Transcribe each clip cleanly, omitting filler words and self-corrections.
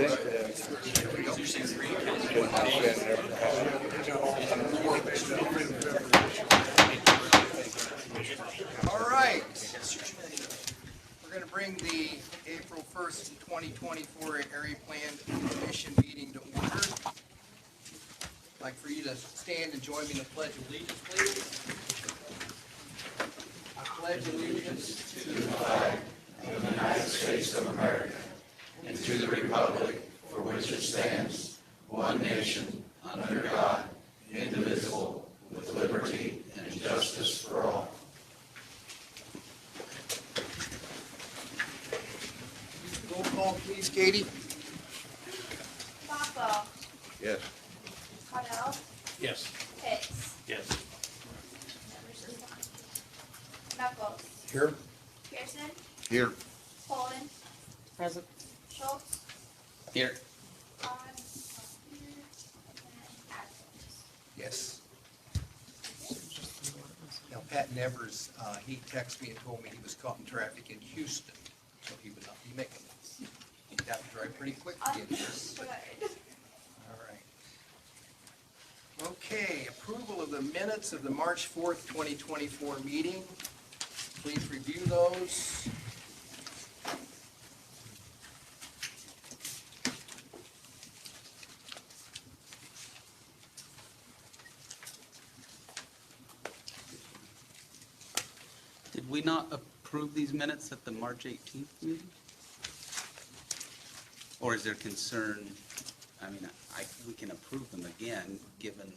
All right. We're going to bring the April 1st, 2024 Area Plan Commission meeting to order. I'd like for you to stand and join me in the Pledge of Allegiance, please. I pledge allegiance to the flag of the United States of America and to the republic for which it stands, one nation, under God, indivisible, with liberty and justice for all. Roll call, please, Katie. Boswell. Yes. Cardell. Yes. Hicks. Yes. Knuckles. Here. Pearson. Here. Holden. Present. Schultz. Here. On. And Adams. Yes. Now, Pat Nevers, he texted me and told me he was caught in traffic in Houston, so he would not be making this. He'd have to drive pretty quick to get here. Understood. All right. Okay, approval of the minutes of the March 4th, 2024 meeting. Please review those. Did we not approve these minutes at the March 18th meeting? Or is there concern, I mean, we can approve them again, given,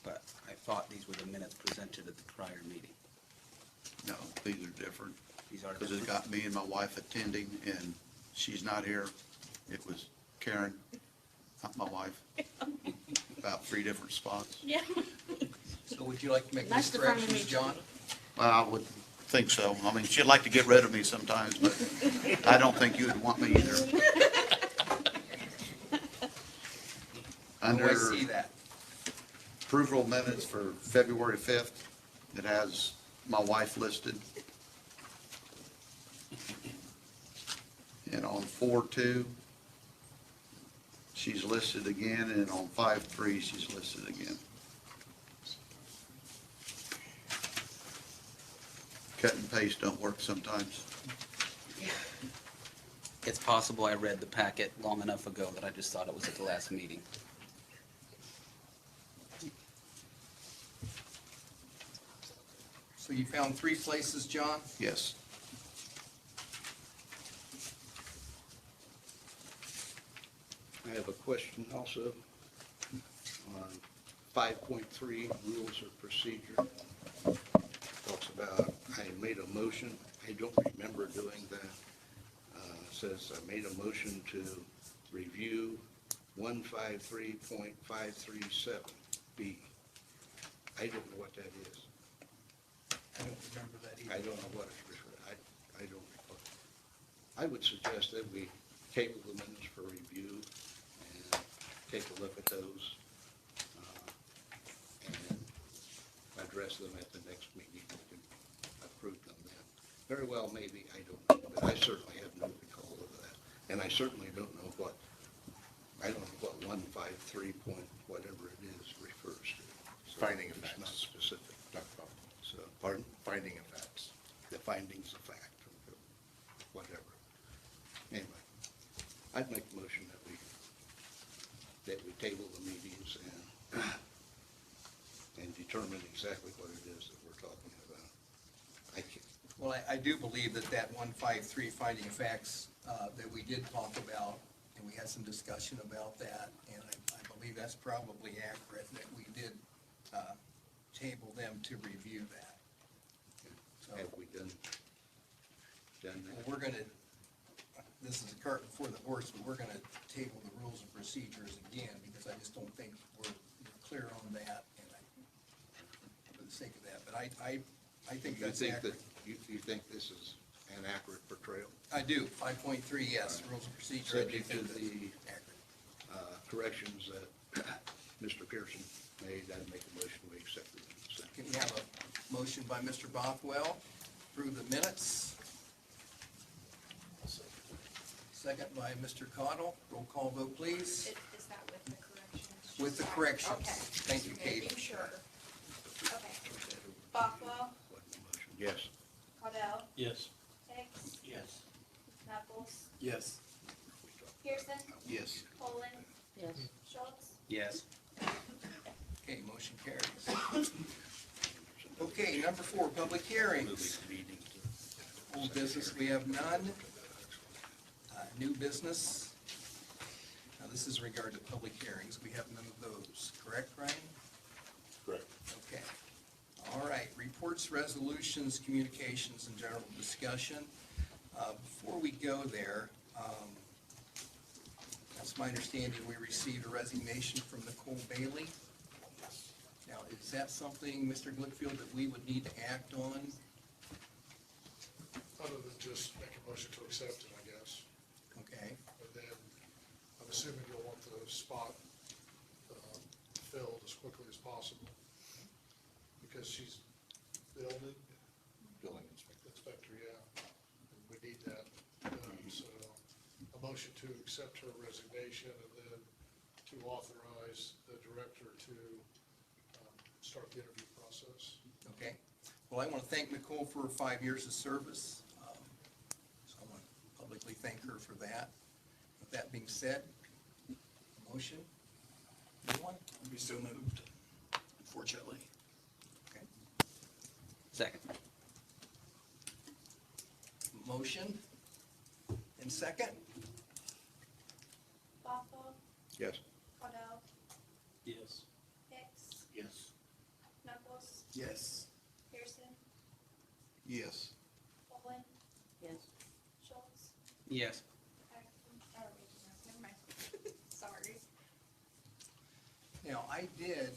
but I thought these were the minutes presented at the prior meeting. No, these are different. These are Because it's different. got me and my wife attending, and she's not here. It was Karen, not my wife. About 3 different spots. Yeah. So would you like to make Nice these to finally corrections, meet you. John? Well, I would think so. I mean, she'd like to get rid of me sometimes, but I don't think you would want me either. Oh, Under I see that. approval minutes for February 5th, it has my wife listed. And on 4/2, she's listed again, and on 5/3, she's listed again. Cut and paste don't work sometimes. It's possible I read the packet long enough ago that I just thought it was at the last meeting. So you found 3 places, John? Yes. I have a question also on 5.3 Rules of Procedure. Talks about, I made a motion, I don't remember doing that. Says I made a motion to review 153.537B. I don't know what that is. I don't remember that I either. don't know what it's referred, I don't recall. I would suggest that we table the minutes for review and take a look at those and address them at the next meeting. We can approve them then. Very well, maybe, I don't know, but I certainly have no recall of that. And I certainly don't know what, I don't know what 153 point whatever it is refers to. So Finding of it's facts. not specific. Dr. Bob, So, pardon? Finding of facts. the findings of fact, whatever. Anyway, I'd make a motion that we table the meetings and determine exactly what it is that we're talking about. I can't, Well, I do believe that 153 finding of facts that we did talk about, and we had some discussion about that, and I believe that's probably accurate, that we did table them to review that. So, have we done well, that? we're gonna, this is a cart before the horse, but we're gonna table the rules and procedures again, because I just don't think we're clear on that, and for the sake of that, but I think You that's think accurate. that, you think this is an accurate portrayal? I do, 5.3, yes, rules and procedure. I do Subject to think that's the accurate. corrections that Mr. Pearson made, I'd make a motion we accept the minutes. Can we have a motion by Mr. Bothwell, approve the minutes? second by Mr. Cottle. Roll call vote, please. Is that with the corrections? With the corrections. Okay. Thank you, Just Kate. making sure. Okay. Bothwell, Yes. Cordell, Yes. Hicks, Yes. Knuckles, Yes. Pearson, Yes. Poland, Yes. Schultz. Yes. Okay, motion carries. Okay, number 4, public hearings. Old business, we have none. New business. Now, this is in regard to public hearings. We have none of those, correct, Ryan? Correct. Okay. All right, reports, resolutions, communications, and general discussion. Before we go there, that's my understanding, we received a resignation from Nicole Bailey. Now, is that something, Mr. Glickfield, that we would need to act on? Other than just make a motion to accept it, I guess. Okay, And then I'm assuming you'll want the spot filled as quickly as possible. Because she's building Building inspector, yeah. And we need that done. So a motion to accept her resignation and then to authorize the director to start the interview process. okay. Well, I want to thank Nicole for her 5 years of service. So I want to publicly thank her for that. With that being said, motion? Anyone? Be so moved, unfortunately. Okay. Second. Motion and second? Bothwell, Yes. Cordell, Yes. Hicks, Yes. Knuckles, Yes. Pearson, Yes. Poland, Yes. Schultz. Yes. Never mind. Sorry. Now, I did,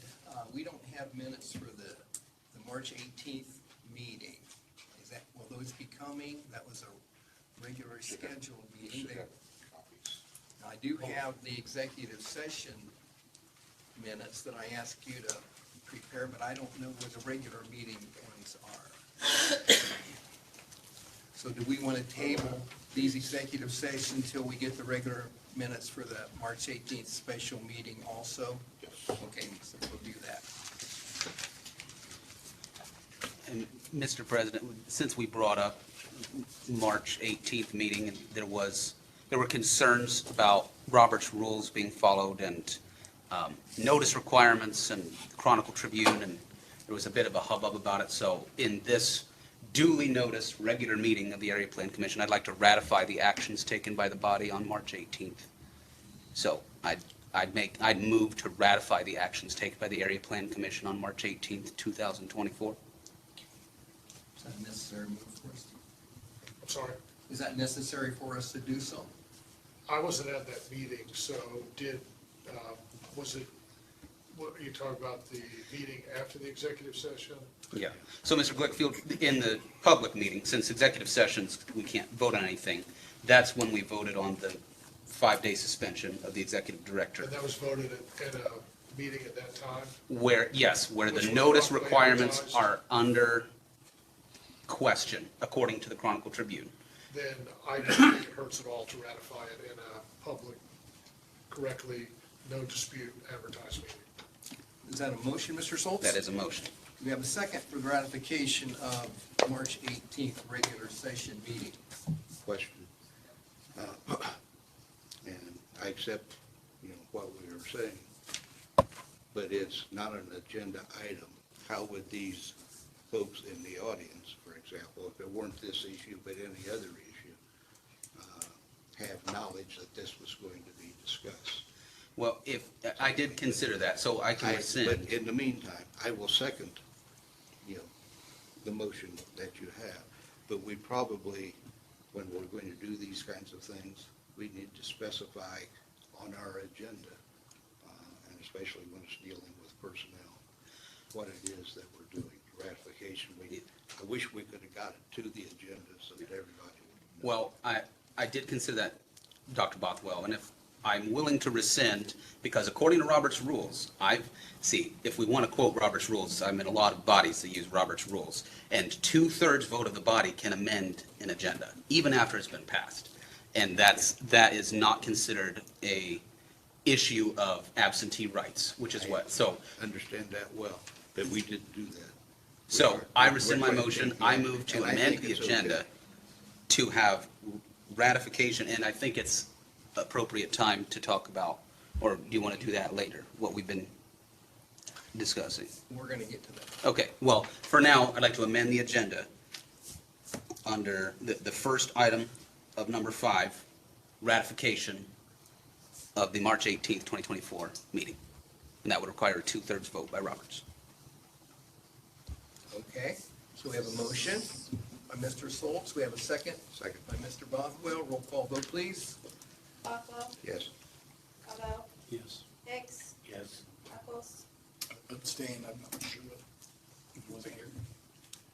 we don't have minutes for the March 18th meeting. Is that, will those be coming? That was a regular scheduled meeting. Should They- have copies. Now, I do have the executive session minutes that I asked you to prepare, but I don't know where the regular meeting ones are. So do we want to table these executive sessions until we get the regular minutes for the March 18th special meeting also? Yes. Okay, so we'll do that. And Mr. President, since we brought up March 18th meeting, and there were concerns about Robert's rules being followed and notice requirements and the Chronicle Tribune, and there was a bit of a hubbub about it. So in this duly noticed regular meeting of the Area Plan Commission, I'd like to ratify the actions taken by the body on March 18th. So I'd move to ratify the actions taken by the Area Plan Commission on March 18th, 2024. Is that a necessary move for us? I'm sorry, Is that necessary for us to do so? I wasn't at that meeting, so was it, what, are you talking about the meeting after the executive session? Yeah. So, Mr. Glickfield, in the public meeting, since executive sessions, we can't vote on anything, that's when we voted on the 5-day suspension of the executive director. And that was voted at a meeting at that time? Where, yes, where Which the was notice properly requirements advertised. are under question, according to the Chronicle Tribune. Then I don't think it hurts at all to ratify it in a public, correctly, no dispute advertised meeting. Is that a motion, Mr. Schultz? That is a motion. Do we have a second for the ratification of March 18th regular session meeting? Question. And I accept, what we were saying, but it's not an agenda item. How would these folks in the audience, for example, if it weren't this issue but any other issue, have knowledge that this was going to be discussed? Well, if, I did consider that, so I can rescind. But in the meantime, I will second, the motion that you have. But we probably, when we're going to do these kinds of things, we need to specify on our agenda, and especially when it's dealing with personnel, what it is that we're doing. Ratification, I wish we could have got it to the agenda so that everybody would know. Well, I did consider that, Dr. Bothwell, and if I'm willing to rescind, because according to Robert's rules, if we want to quote Robert's rules, I'm in a lot of bodies that use Robert's rules, and 2/3 vote of the body can amend an agenda, even after it's been passed. And that is not considered a issue of absentee rights, which is what, so, Understand that well, but we didn't do that. so I rescind my We're trying to motion. take I that, move to and I amend think the it's okay. agenda to have ratification, and I think it's appropriate time to talk about, or do you want to do that later, what we've been discussing? We're gonna get to that. Okay, well, for now, I'd like to amend the agenda under the first item of number 5, ratification of the March 18th, 2024 meeting. And that would require a 2/3 vote by Roberts. Okay, so we have a motion by Mr. Schultz. We have a second Second. by Mr. Bothwell. Roll call vote, please. Bothwell, Yes. Cabo, Yes. Hicks, Yes. Buckles, Abstain, I'm not sure. He wasn't here.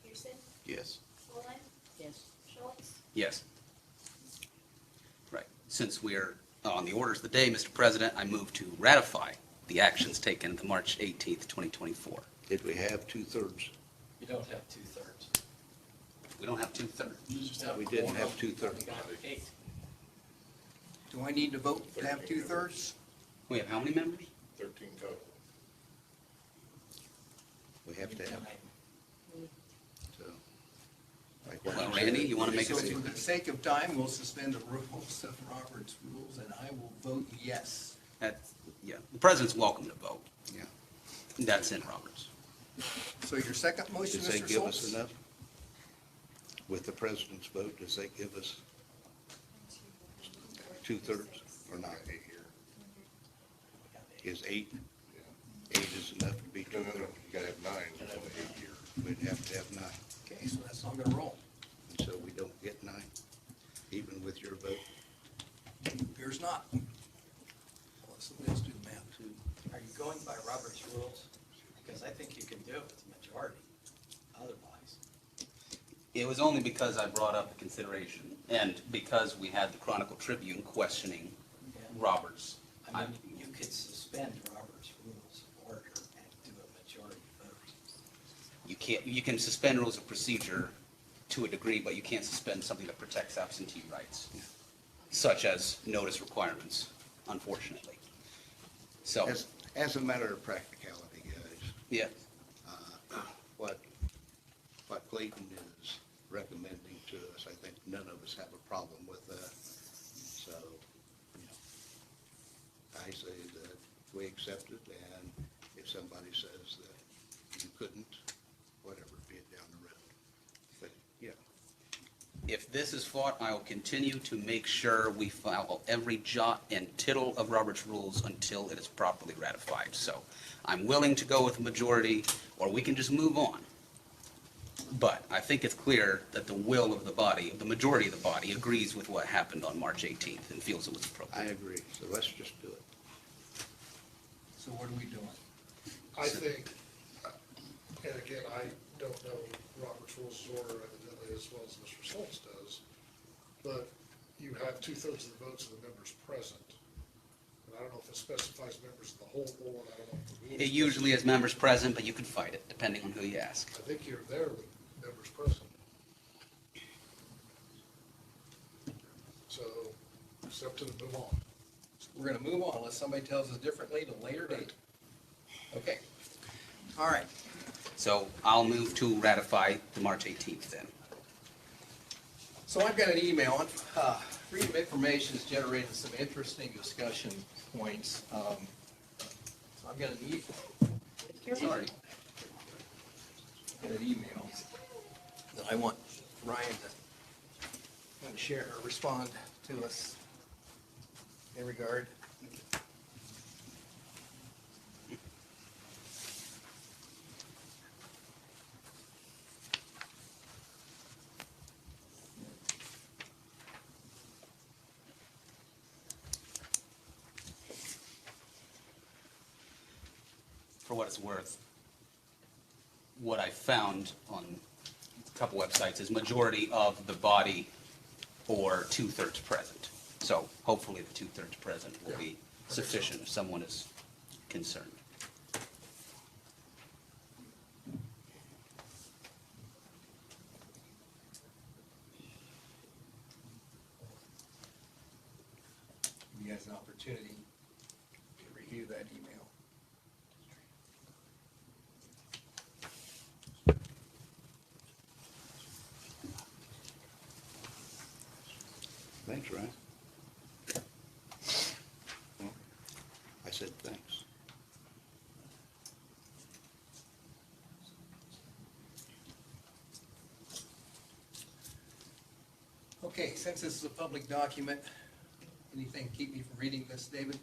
Peterson, Yes. Poland, Yes. Schultz, Yes. Right. Since we're on the orders of the day, Mr. President, I move to ratify the actions taken at the March 18th, 2024. Did we have 2/3? You don't have 2/3. We don't have 2/3. We didn't have 2/3. You got 8. Do I need to vote to have 2/3? We have how many members? 13 total. We have to have, so. like what Well, you Randy, said. you want to make So a for statement? the sake of time, we'll suspend the rules of Robert's rules, and I will vote yes. Yeah, the president's welcome to vote. Yeah. That's in Roberts. So your second motion, Does that Mr. give us Schultz? enough? With the president's vote, does that give us 2/3 or not? 8 here. Is 8? Yeah. 8 is enough to be No, no, no, 2/3? you gotta have 9, there's only 8 here. We'd have to have 9, Okay, so that's not gonna roll. and so we don't get 9, even with your vote. Appears not. Let's do the math. Are you going by Robert's rules? Because I think you can do it with the majority. Otherwise, It was only because I brought up the consideration, and because we had the Chronicle Tribune questioning Yeah. Roberts. I mean, you could suspend Robert's rules of order and do a majority vote. You can suspend rules of procedure to a degree, but you can't suspend something that protects absentee rights, such as notice requirements, unfortunately. So, As a matter of practicality, guys, yeah, what Clayton is recommending to us, I think none of us have a problem with that. So, I say that we accept it, and if somebody says that you couldn't, whatever, be it down the road. But, yeah, if this is fought, I will continue to make sure we follow every jot and tittle of Robert's rules until it is properly ratified. So I'm willing to go with a majority, or we can just move on. But I think it's clear that the will of the body, the majority of the body, agrees with what happened on March 18th and feels it was I appropriate. agree, so let's just do it. So what are we doing? I think, and again, I don't know Robert's Rules of Order evidently as well as Mr. Schultz does, but you have 2/3 of the votes of the members present. And I don't know if it specifies members of the whole board, I don't know if the rules. It usually is members present, but you can fight it, depending on who you ask. I think you're there with members present. So, it's up to the move on. We're gonna move on unless somebody tells us differently at a later date. Okay. All right. So I'll move to ratify the March 18th then. So I've got an email. Freedom of Information has generated some interesting discussion points. So I'm gonna need, sorry. Got an email that I want Ryan to share or respond to us in regard. For what it's worth, what I found on a couple websites is majority of the body or 2/3 present. So hopefully the 2/3 present will be sufficient if someone is concerned. has an opportunity to review that email. Thanks, Ryan. I said thanks. Okay, since this is a public document, anything keep me from reading this, David?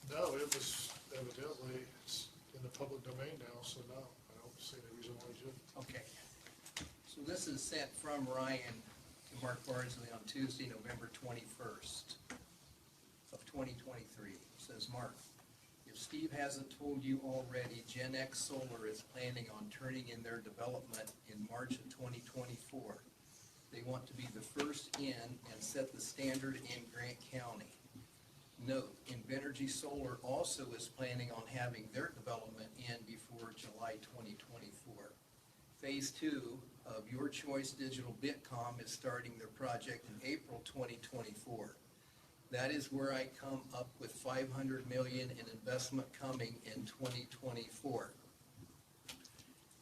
No, it was evidently, it's in the public domain now, so no, I don't see any reason why you should. Okay. So this is sent from Ryan to Mark Bardsley on Tuesday, November 21st of 2023. It says, Mark, if Steve hasn't told you already, Gen X Solar is planning on turning in their development in March of 2024. They want to be the first in and set the standard in Grant County. Note, Invenergy Solar also is planning on having their development in before July 2024. Phase 2 of Your Choice Digital Bitcom is starting their project in April 2024. That is where I come up with $500 million in investment coming in 2024.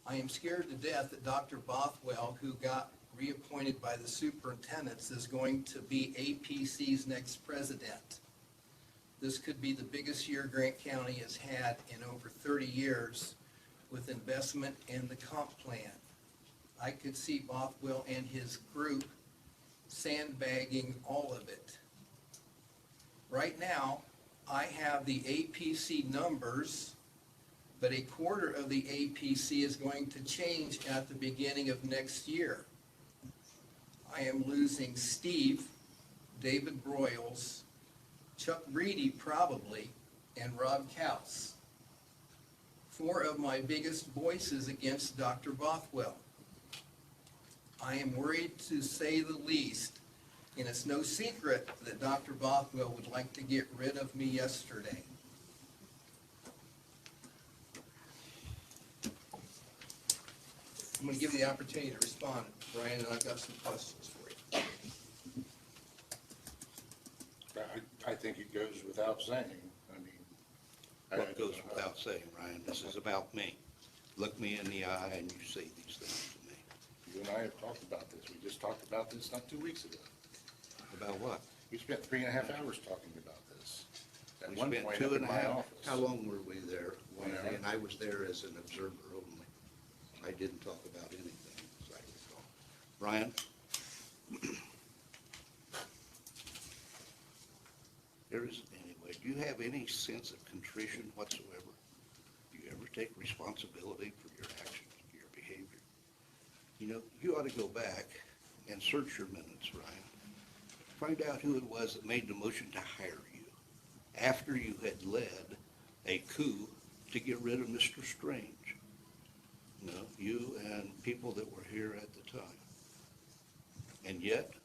I am scared to death that Dr. Bothwell, who got reappointed by the superintendents, is going to be APC's next president. This could be the biggest year Grant County has had in over 30 years with investment in the comp plan. I could see Bothwell and his group sandbagging all of it. Right now, I have the APC numbers, but a quarter of the APC is going to change at the beginning of next year. I am losing Steve, David Broyles, Chuck Reedy probably, and Rob Kaus. 4 of my biggest voices against Dr. Bothwell. I am worried to say the least, and it's no secret that Dr. Bothwell would like to get rid of me yesterday. I'm going to give you the opportunity to respond, Brian, and I've got some questions for you. I think it goes without saying, I mean. What goes without saying, Ryan, this is about me. Look me in the eye and you say these things to me. You and I have talked about this, we just talked about this not 2 weeks ago. About what? We spent 3.5 hours talking about this. At We one spent point two up and in a my half. office. How long were we there? 1 hour. And I was there as an observer only. I didn't talk about anything, as I recall. Ryan? There isn't anyway. Do you have any sense of contrition whatsoever? Do you ever take responsibility for your actions, your behavior? You know, you ought to go back and search your minutes, Ryan. Find out who it was that made the motion to hire you after you had led a coup to get rid of Mr. Strange. You know, you and people that were here at the time. And yet,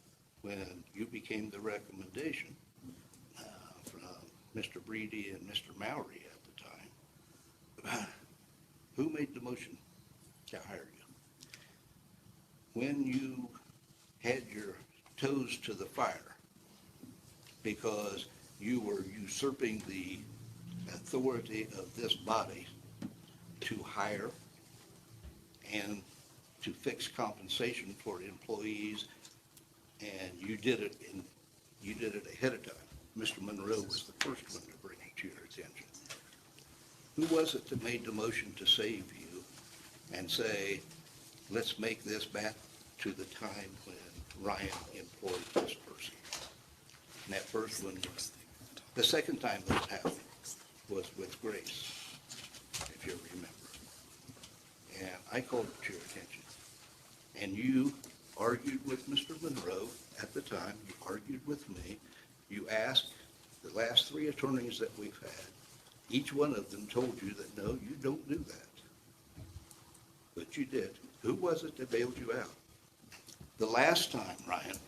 when you became the recommendation from Mr. Breedy and Mr. Mowry at the time, who made the motion to hire you? When you had your toes to the fire because you were usurping the authority of this body to hire and to fix compensation for employees, and you did it ahead of time. Mr. Monroe was the first one to bring it to your attention. Who was it that made the motion to save you and say, let's make this back to the time when Ryan employed this person? And that first one, the second time that happened was with Grace, if you remember. And I called it to your attention. And you argued with Mr. Monroe at the time, you argued with me, you asked the last 3 attorneys that we've had, each one of them told you that, no, you don't do that. But you did. Who was it that bailed you out? The last time, Ryan,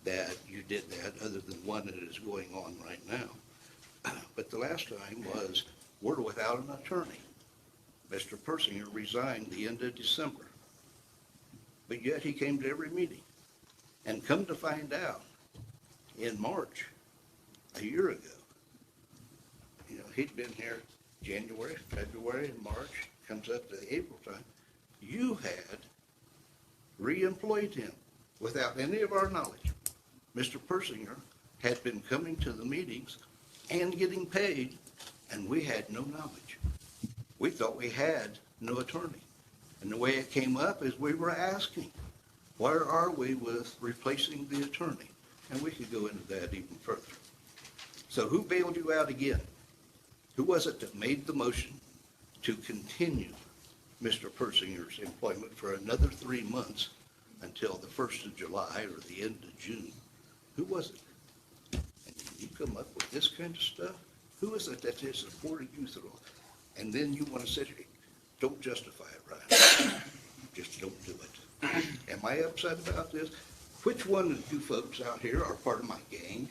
that you did that, other than one that is going on right now, but the last time was, we're without an attorney. Mr. Persinger resigned the end of December. But yet he came to every meeting. And come to find out, in March, a year ago, he'd been here January, February, and March, comes up to the April time. You had re-employed him without any of our knowledge. Mr. Persinger had been coming to the meetings and getting paid, and we had no knowledge. We thought we had no attorney. And the way it came up is we were asking, where are we with replacing the attorney? And we could go into that even further. So who bailed you out again? Who was it that made the motion to continue Mr. Persinger's employment for another 3 months until the 1st of July or the end of June? Who was it? And you come up with this kind of stuff? Who is it that has supported you through? And then you want to sit here, don't justify it, Ryan. Just don't do it. Am I upset about this? Which one of you folks out here are part of my gang?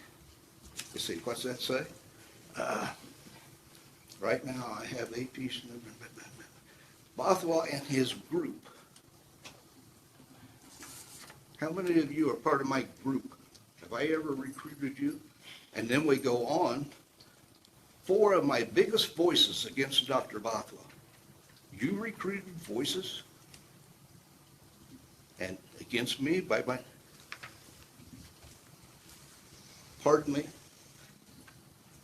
You see, what's that say? Right now, I have APC Bothwell and his group. How many of you are part of my group? Have I ever recruited you? And then we go on. 4 of my biggest voices against Dr. Bothwell. You recruited voices and against me by my, pardon me,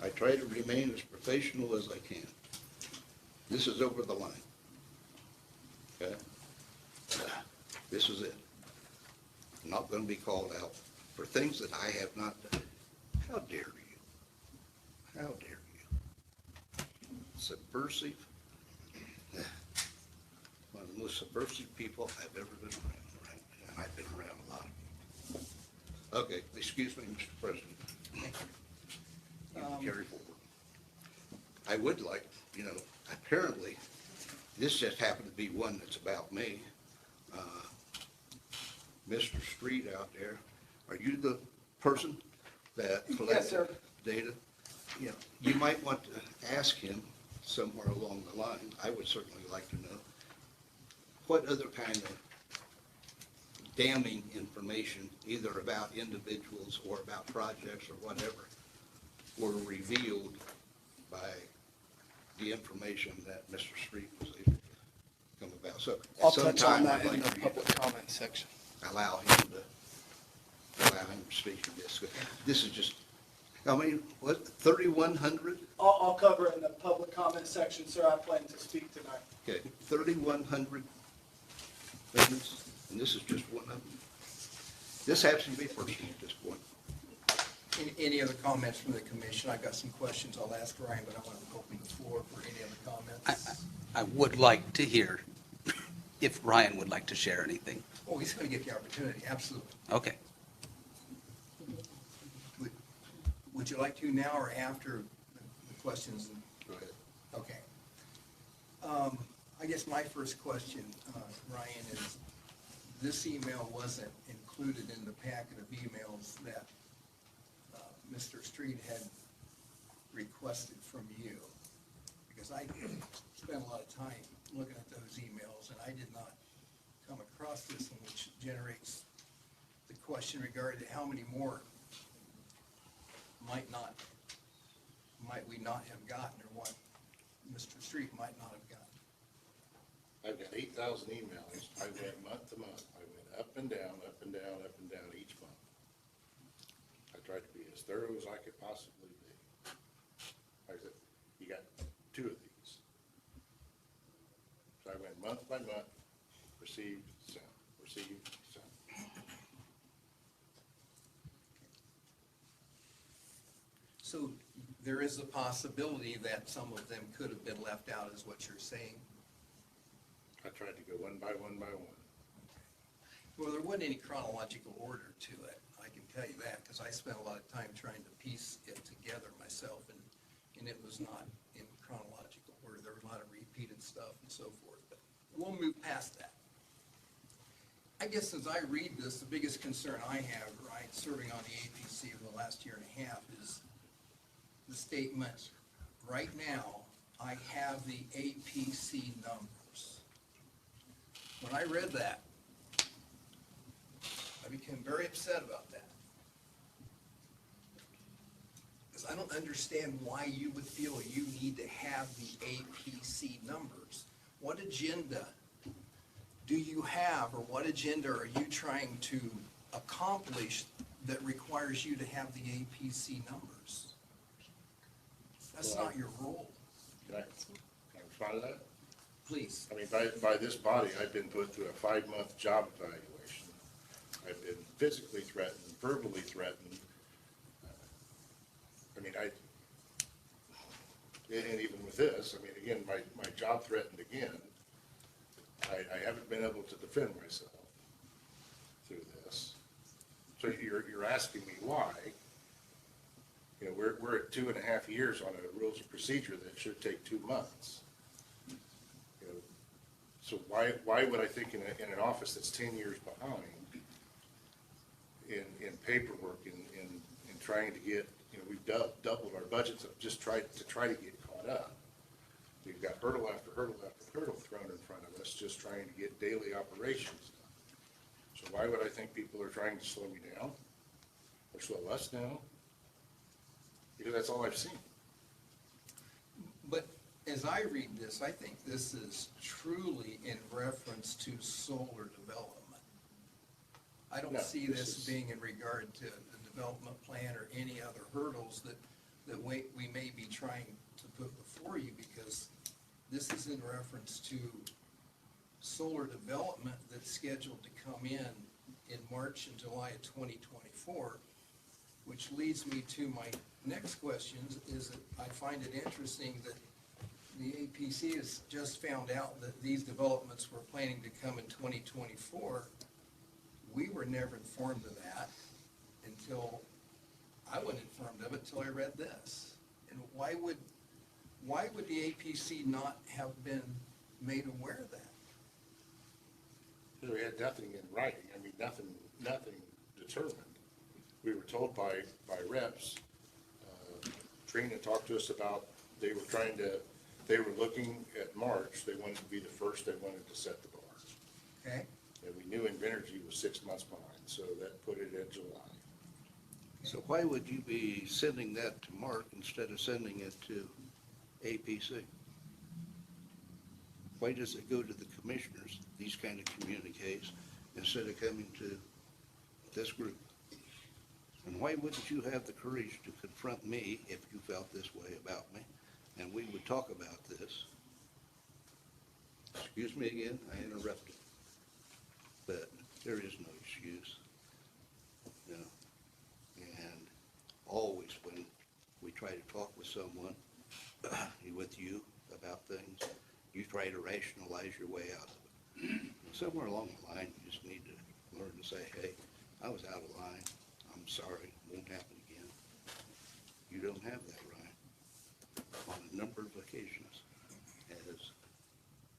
I try to remain as professional as I can. This is over the line. Okay? This is it. I'm not going to be called out for things that I have not done. How dare you? How dare you? Subversive. One of the most subversive people I've ever been around, right? And I've been around a lot. Okay, excuse me, Mr. President. You can carry forward. I would like, apparently, this just happened to be one that's about me. Mr. Street out there, are you the person that collected data? You might want to ask him somewhere along the line. I would certainly like to know what other kind of damning information, either about individuals or about projects or whatever, were revealed by the information that Mr. Street was able to come about. So I'll at some touch on time, that I'd in like the for you public to comment section. allow him to speak to this. This is just, what, 3,100? I'll cover it in the public comment section, sir. I plan to speak tonight. Okay, 3,100 payments, and this is just one of them. This happens to be personal at this point. Any other comments from the commission? I've got some questions I'll ask Ryan, but I want to open the floor for any other comments. I would like to hear if Ryan would like to share anything. Oh, he's going to get the opportunity, absolutely. Okay. Would you like to now or after the questions? Go ahead. Okay. I guess my first question, Ryan, is this email wasn't included in the packet of emails that Mr. Street had requested from you, because I spent a lot of time looking at those emails, and I did not come across this one, which generates the question regarding how many more might we not have gotten, or what Mr. Street might not have gotten. I've got 8,000 emails. I went month to month. I went up and down, up and down, up and down each month. I tried to be as thorough as I could possibly be. Like I said, you got 2 of these. So I went month by month, received, sent, received, sent. So there is a possibility that some of them could have been left out, is what you're saying? I tried to go one by one by one. Well, there wasn't any chronological order to it, I can tell you that, because I spent a lot of time trying to piece it together myself, and it was not in chronological order. There was a lot of repeated stuff and so forth, but we'll move past that. I guess as I read this, the biggest concern I have, right, serving on the APC for the last year and a half, is the statement, right now, I have the APC numbers. When I read that, I became become very upset about that. Because I don't understand why you would feel you need to have the APC numbers. What agenda do you have, or what agenda are you trying to accomplish that requires you to have the APC numbers? That's not your role. Can I respond to that? Please. I mean, by this body, I've been put through a 5-month job evaluation. I've been physically threatened, verbally threatened. I mean, and even with this, I mean, again, my job threatened again. I haven't been able to defend myself through this. So you're asking me why? You know, we're at 2.5 years on a rules of procedure that should take 2 months. You know, so why would I think in an office that's 10 years behind in paperwork, in trying to get, you know, we've doubled our budgets of just try to get caught up. We've got hurdle after hurdle after hurdle thrown in front of us, just trying to get daily operations done. So why would I think people are trying to slow me down or slow us down? Because that's all I've seen. But as I read this, I think this is truly in reference to solar development. I don't No, see this this is- being in regard to the development plan or any other hurdles that we may be trying to put before you, because this is in reference to solar development that's scheduled to come in March and July of 2024, which leads me to my next question, is that I find it interesting that the APC has just found out that these developments were planning to come in 2024. We were never informed of that until, I wasn't informed of it until I read this. And why would the APC not have been made aware of that? We had nothing in writing, I mean, nothing determined. We were told by reps, Trina talked to us about, they were looking at March, they wanted to be the first, they wanted to set the bar. Okay? And we knew Invenergy was 6 months behind, so that put it in July. So why would you be sending that to Mark instead of sending it to APC? Why does it go to the commissioners, these kind of communiques, instead of coming to this group? And why wouldn't you have the courage to confront me if you felt this way about me, and we would talk about this? Excuse me again, I interrupted. But there is no excuse, you know. And always when we try to talk with someone, with you about things, you try to rationalize your way out of it. And somewhere along the line, you just need to learn to say, hey, I was out of line. I'm sorry, won't happen again. You don't have that right on a number of occasions, as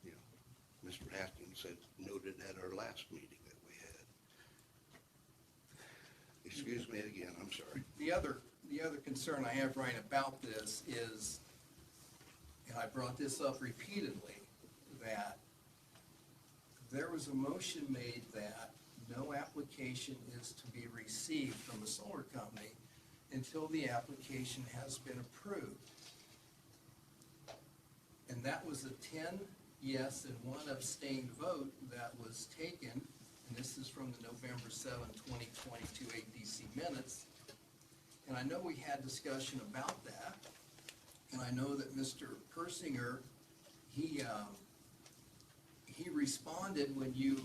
you know, Mr. Haskins said, noted at our last meeting that we had. Excuse me again, I'm sorry. The other concern I have, Ryan, about this is, and I brought this up repeatedly, that there was a motion made that no application is to be received from a solar company until the application has been approved. And that was a 10 yes and 1 abstained vote that was taken, and this is from the November 7, 2022 APC minutes. And I know we had discussion about that, and I know that Mr. Persinger, he responded when you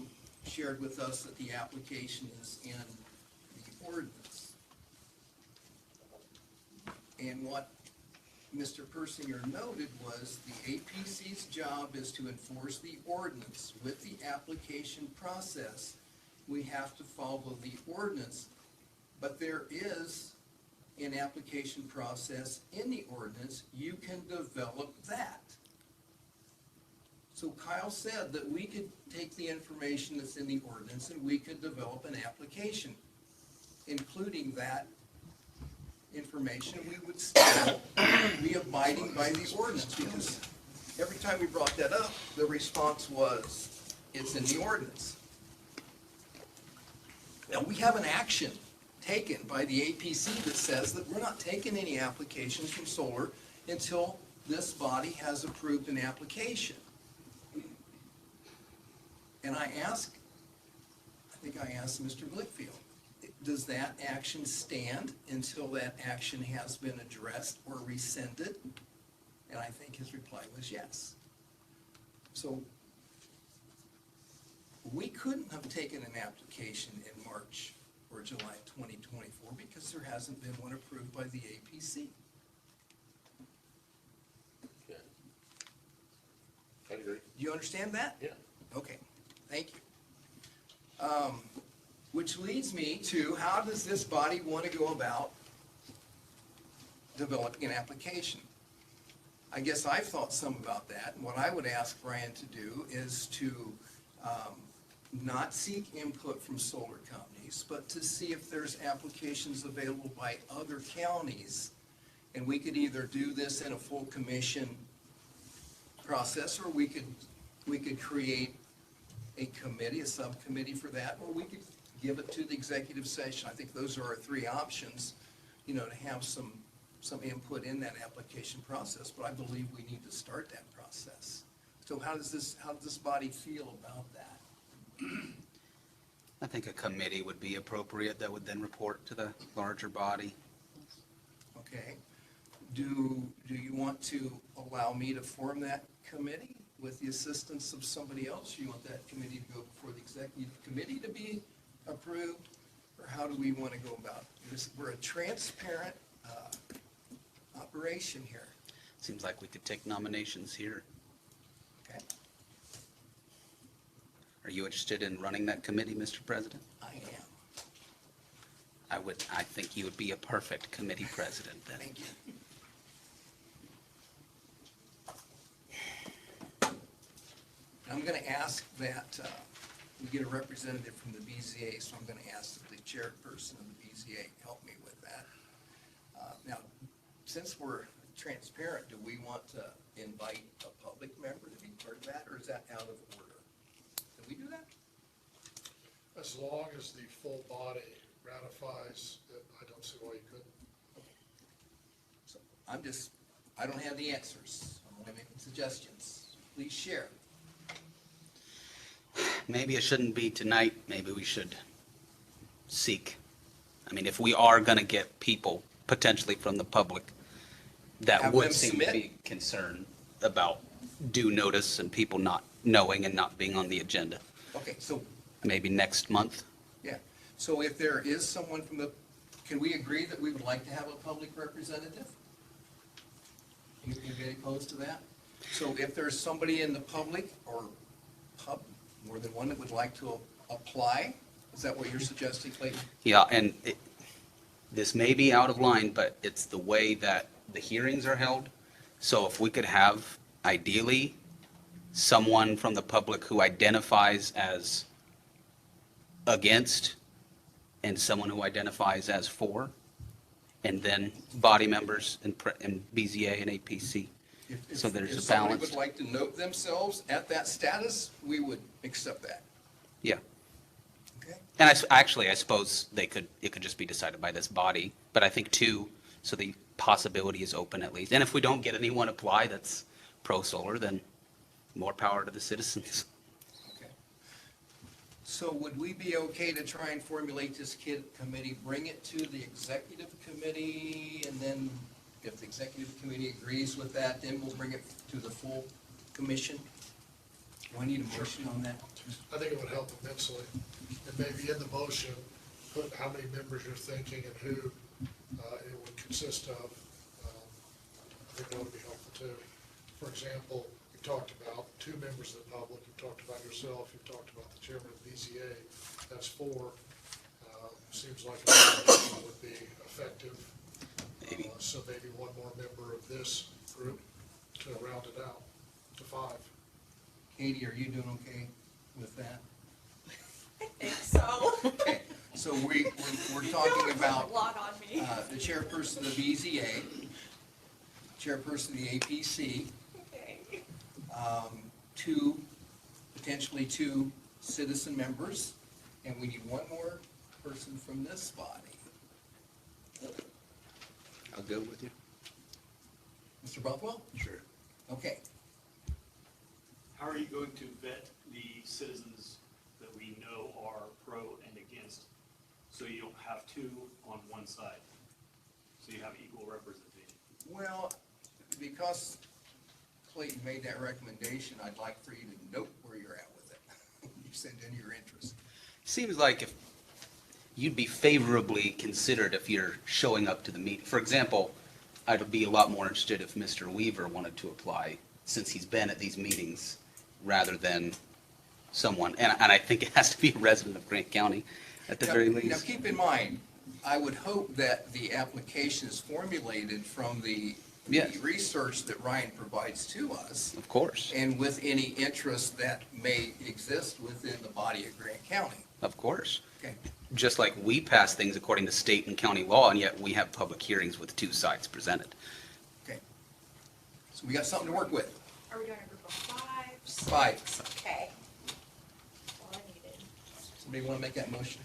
shared with us that the application is in the ordinance. And what Mr. Persinger noted was the APC's job is to enforce the ordinance. With the application process, we have to follow the ordinance. But there is an application process in the ordinance. You can develop that. So Kyle said that we could take the information that's in the ordinance and we could develop an application, including that information. We would still be abiding by the ordinance, because every time we brought that up, the response was, it's in the ordinance. Now, Now, we have an action taken by the APC that says that we're not taking any applications from solar until this body has approved an application. And I think I asked Mr. Blickfield, does that action stand until that action has been addressed or rescinded? And I think his reply was yes. So we couldn't have taken an application in March or July 2024 because there hasn't been one approved by the APC. Yeah. I agree. Do you understand that? Yeah. Okay, thank you. Which leads me to, how does this body want to go about developing an application? I guess I've thought some about that, and what I would ask Brian to do is to not seek input from solar companies, but to see if there's applications available by other counties. And we could either do this in a full commission process, or we could create a committee, a subcommittee for that, or we could give it to the executive session. I think those are our three options, to have some input in that application process, but I believe we need to start that process. So how does this body feel about that? I think a committee would be appropriate that would then report to the larger body. Okay. Do you want to allow me to form that committee with the assistance of somebody else? You want that committee to go before the executive committee to be approved? Or how do we want to go about this? We're a transparent operation here. Seems like we could take nominations here. Okay? Are you interested in running that committee, Mr. President? I am. I think you would be a perfect committee president then. Thank you. I'm going to ask that we get a representative from the BZA, so I'm going to ask that the chairperson of the BZA help me with that. Now, since we're transparent, do we want to invite a public member to be part of that, or is that out of order? Can we do that? As long as the full body ratifies it, I don't see why you couldn't. So I don't have the answers. I'm only making suggestions. Please share. Maybe it shouldn't be tonight. Maybe we should seek. If we are going to get people potentially from the public that Have would them seem to submit. be concerned about due notice and people not knowing and not being on the agenda. Okay, so Maybe next month. yeah, so if there is someone from can we agree that we would like to have a public representative? Anybody opposed to that? So if there's somebody in the public or more than one that would like to apply, is that what you're suggesting, Clayton? Yeah, and this may be out of line, but it's the way that the hearings are held. So if we could have, ideally, someone from the public who identifies as against and someone who identifies as for, and then body members and BZA and APC. So there's If a somebody balance. would like to note themselves at that status, we would accept that. Yeah. Okay? And I suppose it could just be decided by this body, but I think two, so the possibility is open at least. And if we don't get anyone apply that's pro-solar, then more power to the citizens. Okay. So would we be okay to try and formulate this committee, bring it to the executive committee, and then if the executive committee agrees with that, then we'll bring it to the full commission? Do I need a motion on that? I think it would help immensely. And maybe in the motion, put how many members you're thinking and who it would consist of. I think that would be helpful too. For example, you talked about 2 members of the public, you talked about yourself, you talked about the chairman of BZA. That's 4. Seems like it would be effective. Maybe. So maybe one more member of this group to round it out to 5. Katie, are you doing okay with that? I think so. Okay, so we're talking about A lot on me. the chairperson of the BZA, chairperson of the APC, Okay. potentially two citizen members, and we need one more person from this body. I'll go with you. Mr. Bothwell? Sure. Okay. How are you going to vet the citizens that we know are pro and against, so you don't have two on one side? So you have equal representation? Well, because Clayton made that recommendation, I'd like for you to note where you're at with it. You send in your interest. Seems like if you'd be favorably considered if you're showing up to the meeting. For example, I'd be a lot more interested if Mr. Weaver wanted to apply, since he's been at these meetings, rather than someone, and I think it has to be a resident of Grant County at the very Now, least. keep in mind, I would hope that the application is formulated from the Yes. research that Ryan provides to us, Of course, and with any interest that may exist within the body of Grant County. of course. Okay. Just like we pass things according to state and county law, and yet we have public hearings with two sides presented. Okay. So we got something to work with. Are we doing a group of five? Five. Six? Okay. All I needed. Somebody want to make that motion?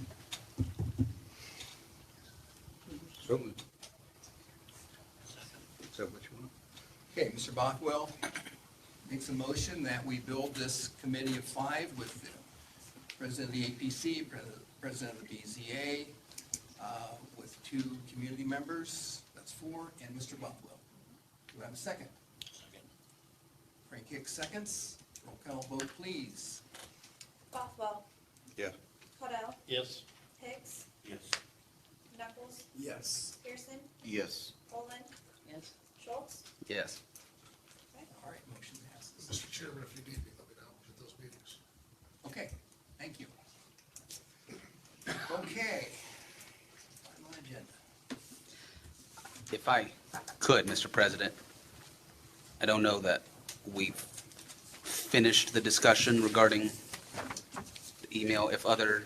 So moved. Is that what you want? Okay, Mr. Bothwell makes a motion that we build this committee of five with the president of the APC, president of the BZA, with two community members, that's four, and Mr. Bothwell. Do I have a second? Second. Frank Hicks seconds. Roll call vote, please. Bothwell, Yeah. Cordell, Yes. Hicks, Yes. Knuckles, Yes. Pearson, Yes. Olin, Yes. Schultz. Yes. All right, motion passes. Mr. Chairman, if you need me, let me know at those meetings. Okay, thank you. Okay. On my agenda. If I could, Mr. President, I don't know that we've finished the discussion regarding the email, if other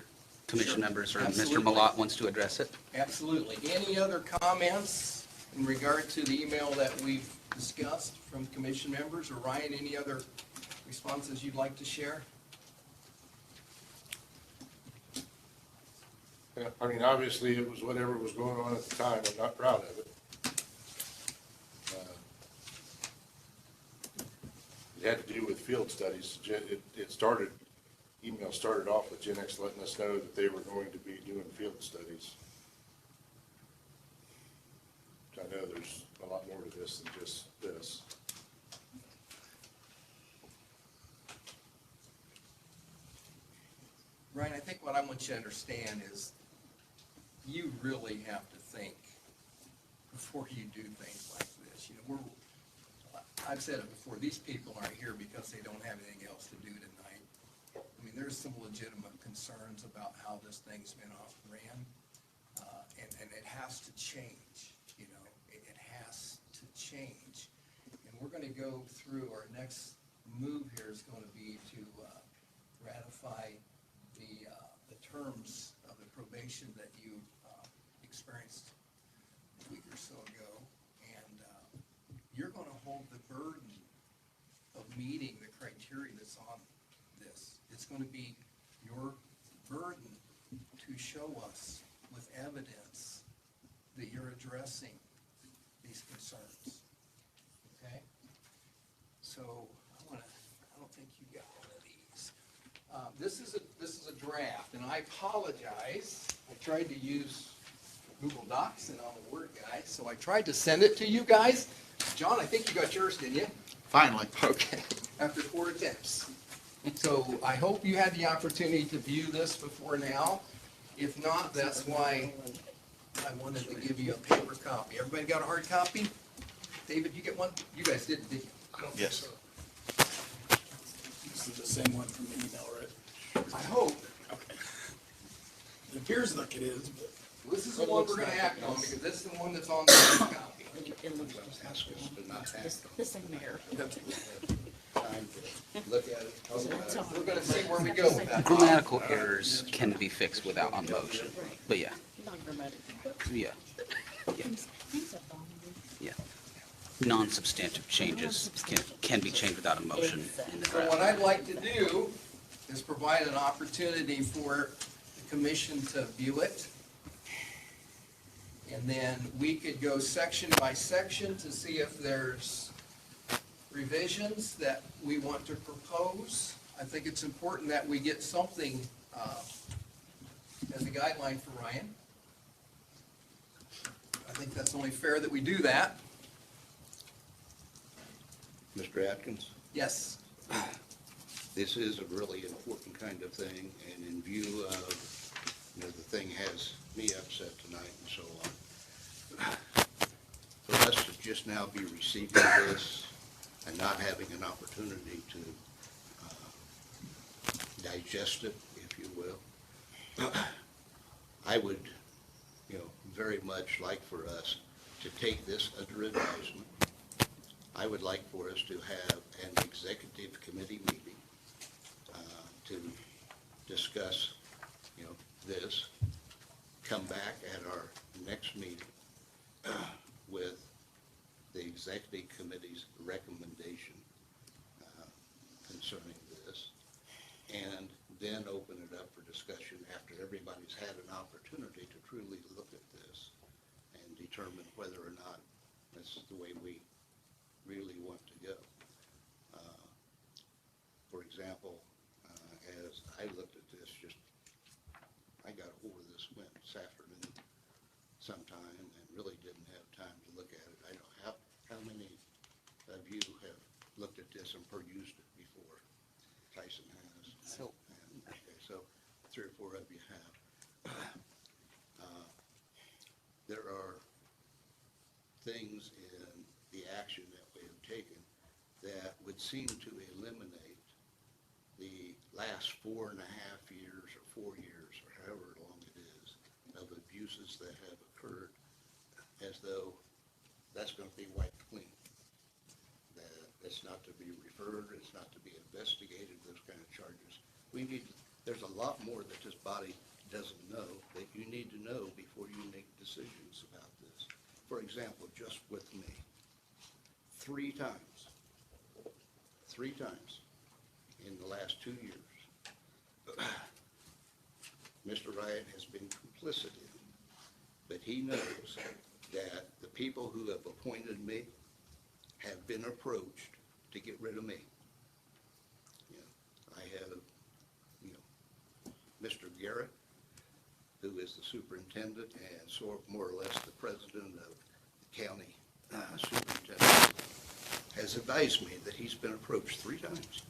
commission Sure. members or Absolutely. Mr. Malat wants to address it. Absolutely. Any other comments in regard to the email that we've discussed from commission members? Or Ryan, any other responses you'd like to share? Yeah, I mean, obviously, it was whatever was going on at the time. I'm not proud of it. It had to do with field studies. Email started off with Gen X letting us know that they were going to be doing field studies. I know there's a lot more to this than just this. Ryan, I think what I want you to understand is you really have to think before you do things like this. You know, I've said it before, these people aren't here because they don't have anything else to do tonight. I mean, there's some legitimate concerns about how this thing's been ran, and it has to change, you know, it has to change. And we're gonna go through, our next move here is gonna be to ratify the terms of the probation that you experienced a week or so ago. And you're gonna hold the burden of meeting the criteria that's on this. It's gonna be your burden to show us with evidence that you're addressing these concerns. Okay? So I don't think you got one of these. This is a draft, and I apologize. I tried to use Google Docs and I'm a Word guy, so I tried to send it to you guys. John, I think you got yours, didn't you? Finally. Okay. After 4 attempts. So I hope you had the opportunity to view this before now. If not, that's why I wanted to give you a paper copy. Everybody got a hard copy? David, you get one? You guys didn't, did you? I don't think Yes. so. This is the same one from the email, right? I hope. Okay. It appears like it is, but. This is the one we're gonna act on, because this is the one that's on the hard copy. It looks this thing there. Look at it. That's all. We're gonna see where we go with that. Grammatical errors can be fixed without a motion, but yeah, Not grammatic. yeah, yeah. Non-substantive changes can be changed without a motion in the So what draft. I'd like to do is provide an opportunity for the commission to view it. And then we could go section by section to see if there's revisions that we want to propose. I think it's important that we get something as a guideline for Ryan. I think that's only fair that we do that. Mr. Atkins, Yes. this is a really important kind of thing, and in view of, the thing has me upset tonight and so on. For us to just now be receiving this and not having an opportunity to digest it, if you will, I would, very much like for us to take this under advisement. I would like for us to have an executive committee meeting to discuss, this, come back at our next meeting with the executive committee's recommendation concerning this, and then open it up for discussion after everybody's had an opportunity to truly look at this and determine whether or not this is the way we really want to go. For example, as I looked at this, I got a hold of this this afternoon sometime and really didn't have time to look at it. I don't know how many of you have looked at this and perused it before? Tyson has. So- Okay, so 3 or 4 of you have. There are things in the action that we have taken that would seem to eliminate the last 4.5 years or 4 years or however long it is of abuses that have occurred, as though that's going to be wiped clean. That it's not to be referred, it's not to be investigated, those kind of charges. There's a lot more that this body doesn't know that you need to know before you make decisions about this. For example, just with me, 3 times in the last 2 years, Mr. Ryan has been complicit in, but he knows that the people who have appointed me have been approached to get rid of me. I have, Mr. Garrett, who is the superintendent and more or less the president of the county superintendent, has advised me that he's been approached 3 times.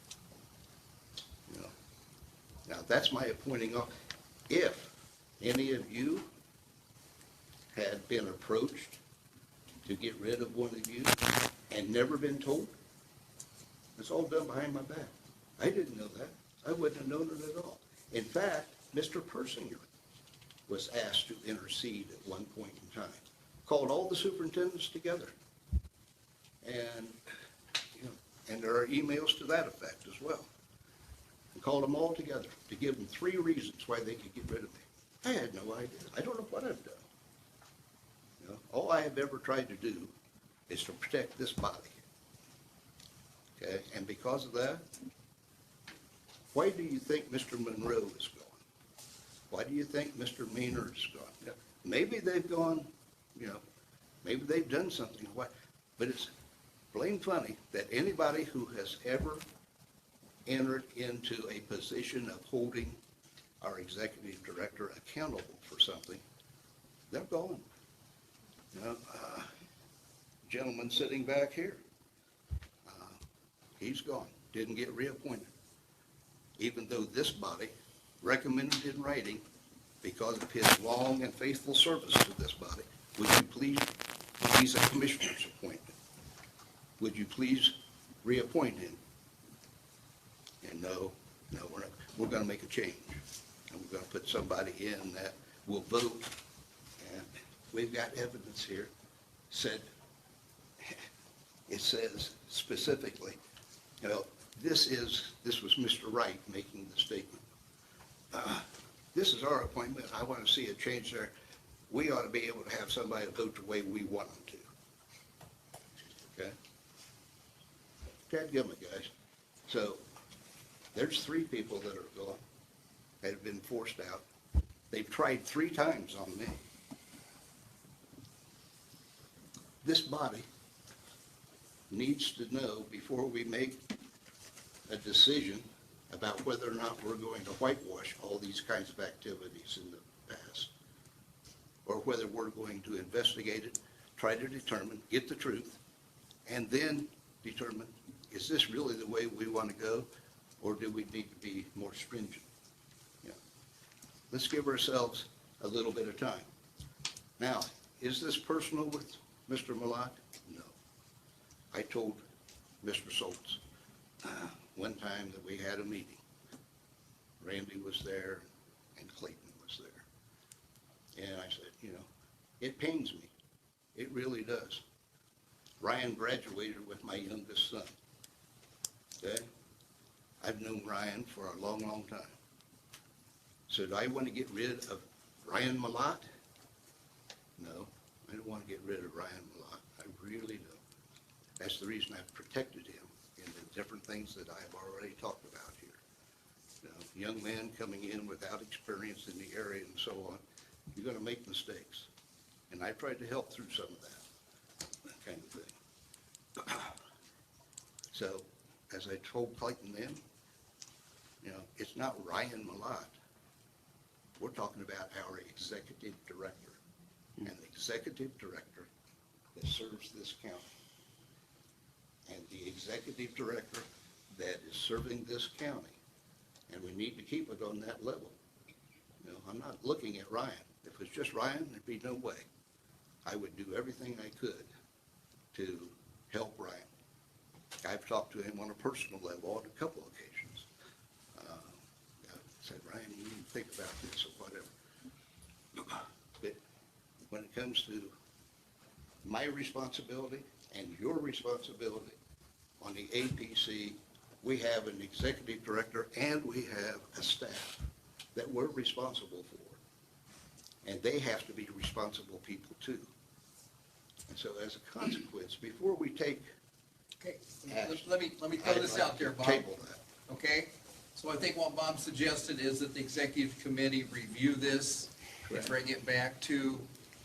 Now, that's my appointing off. If any of you had been approached to get rid of one of you and never been told, it's all done behind my back. I didn't know that. I wouldn't have known it at all. In fact, Mr. Persinger was asked to intercede at one point in time. Called all the superintendents together. And, and there are emails to that effect as well. And called them all together to give them 3 reasons why they could get rid of me. I had no idea. I don't know what I've done. All I have ever tried to do is to protect this body. Okay? And because of that, why do you think Mr. Monroe is gone? Why do you think Mr. Meaner is gone? Maybe they've gone, maybe they've done something. But it's plain funny that anybody who has ever entered into a position of holding our executive director accountable for something, they're gone. Gentleman sitting back here, he's gone, didn't get reappointed. Even though this body recommended in writing, because of his long and faithful service to this body, would you please, he's a commissioner's appointment, would you please reappoint him? And no, we're going to make a change. And we're going to put somebody in that will vote. And we've got evidence here. It says specifically, this was Mr. Wright making the statement. This is our appointment. I want to see a change there. We ought to be able to have somebody vote the way we want them to. Okay? Dadgummit, guys. So there's 3 people that are gone, that have been forced out. They've tried 3 times on me. This body needs to know before we make a decision about whether or not we're going to whitewash all these kinds of activities in the past, or whether we're going to investigate it, try to determine, get the truth, and then determine, is this really the way we want to go, or do we need to be more stringent? Yeah. Let's give ourselves a little bit of time. Now, is this personal with Mr. Malott? No. I told Mr. Schultz one time that we had a meeting. Randy was there and Clayton was there. And I said, you know, it pains me. It really does. Ryan graduated with my youngest son. Okay? I've known Ryan for a long, long time. So do I want to get rid of Ryan Malott? No, I don't want to get rid of Ryan Malott. I really don't. That's the reason I've protected him in the different things that I've already talked about here. You know, young man coming in without experience in the area and so on, you're going to make mistakes. And I tried to help through some of that kind of thing. So, as I told Clayton then, you know, it's not Ryan Malott. We're talking about our executive director. And the executive director that serves this county. And the executive director that is serving this county. And we need to keep it on that level. You know, I'm not looking at Ryan. If it was just Ryan, there'd be no way. I would do everything I could to help Ryan. I've talked to him on a personal level on a couple occasions. I said, Ryan, you need to think about this or whatever. But when it comes to my responsibility and your responsibility on the APC, we have an executive director and we have a staff that we're responsible for. And they have to be responsible people too. And so as a consequence, before we take Okay, let me throw this out there, Bob. Table that. Okay? So I think what Bob suggested is that the executive committee review this and bring it back to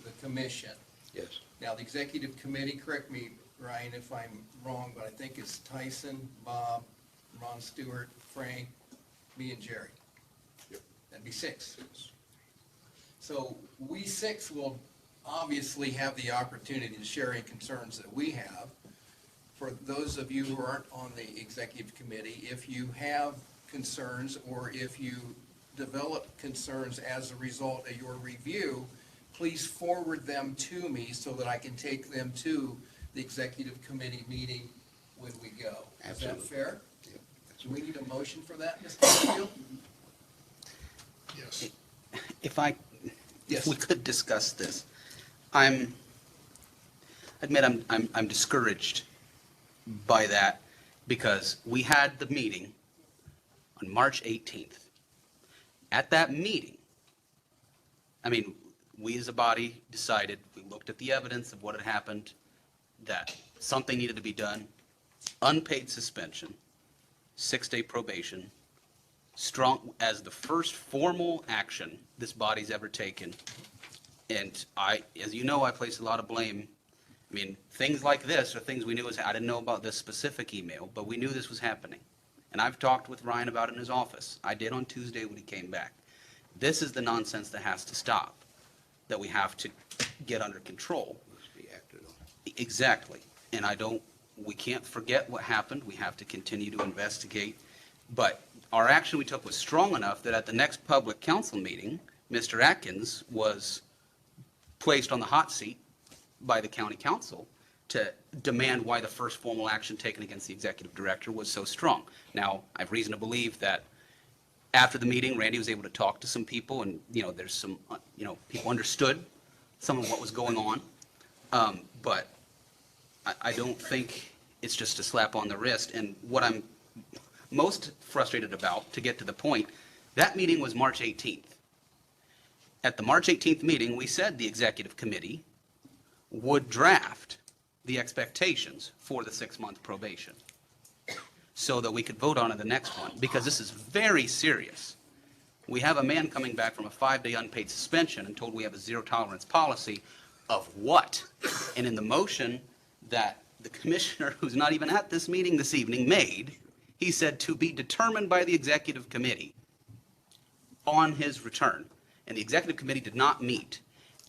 the commission. Yes. Now, the executive committee, correct me, Ryan, if I'm wrong, but I think it's Tyson, Bob, Ron Stewart, Frank, me, and Jerry. Yep. That'd be 6. So we 6 will obviously have the opportunity to share any concerns that we have. For those of you who aren't on the executive committee, if you have concerns or if you develop concerns as a result of your review, please forward them to me so that I can take them to the executive committee meeting when we go. Absolutely. Is that fair? Yep. Do we need a motion for that, Mr. Steele? Yes. If Yes. we could discuss this. I admit I'm discouraged by that because we had the meeting on March 18th. At that meeting, I mean, we as a body decided, we looked at the evidence of what had happened, that something needed to be done, unpaid suspension, 6-day probation, strong, as the first formal action this body's ever taken. And as you know, I place a lot of blame. I mean, things like this are things we knew I didn't know about this specific email, but we knew this was happening. And I've talked with Ryan about it in his office. I did on Tuesday when he came back. This is the nonsense that has to stop, that we have to get under control. Must be acted on. Exactly. And we can't forget what happened. We have to continue to investigate. But our action we took was strong enough that at the next public council meeting, Mr. Atkins was placed on the hot seat by the county council to demand why the first formal action taken against the executive director was so strong. Now, I have reason to believe that after the meeting, Randy was able to talk to some people and, there's some, people understood some of what was going on. But I don't think it's just a slap on the wrist. And what I'm most frustrated about, to get to the point, that meeting was March 18th. At the March 18th meeting, we said the executive committee would draft the expectations for the 6-month probation so that we could vote on it the next one, because this is very serious. We have a man coming back from a 5-day unpaid suspension and told we have a zero tolerance policy of what? And in the motion that the commissioner, who's not even at this meeting this evening, made, he said to be determined by the executive committee on his return. And the executive committee did not meet.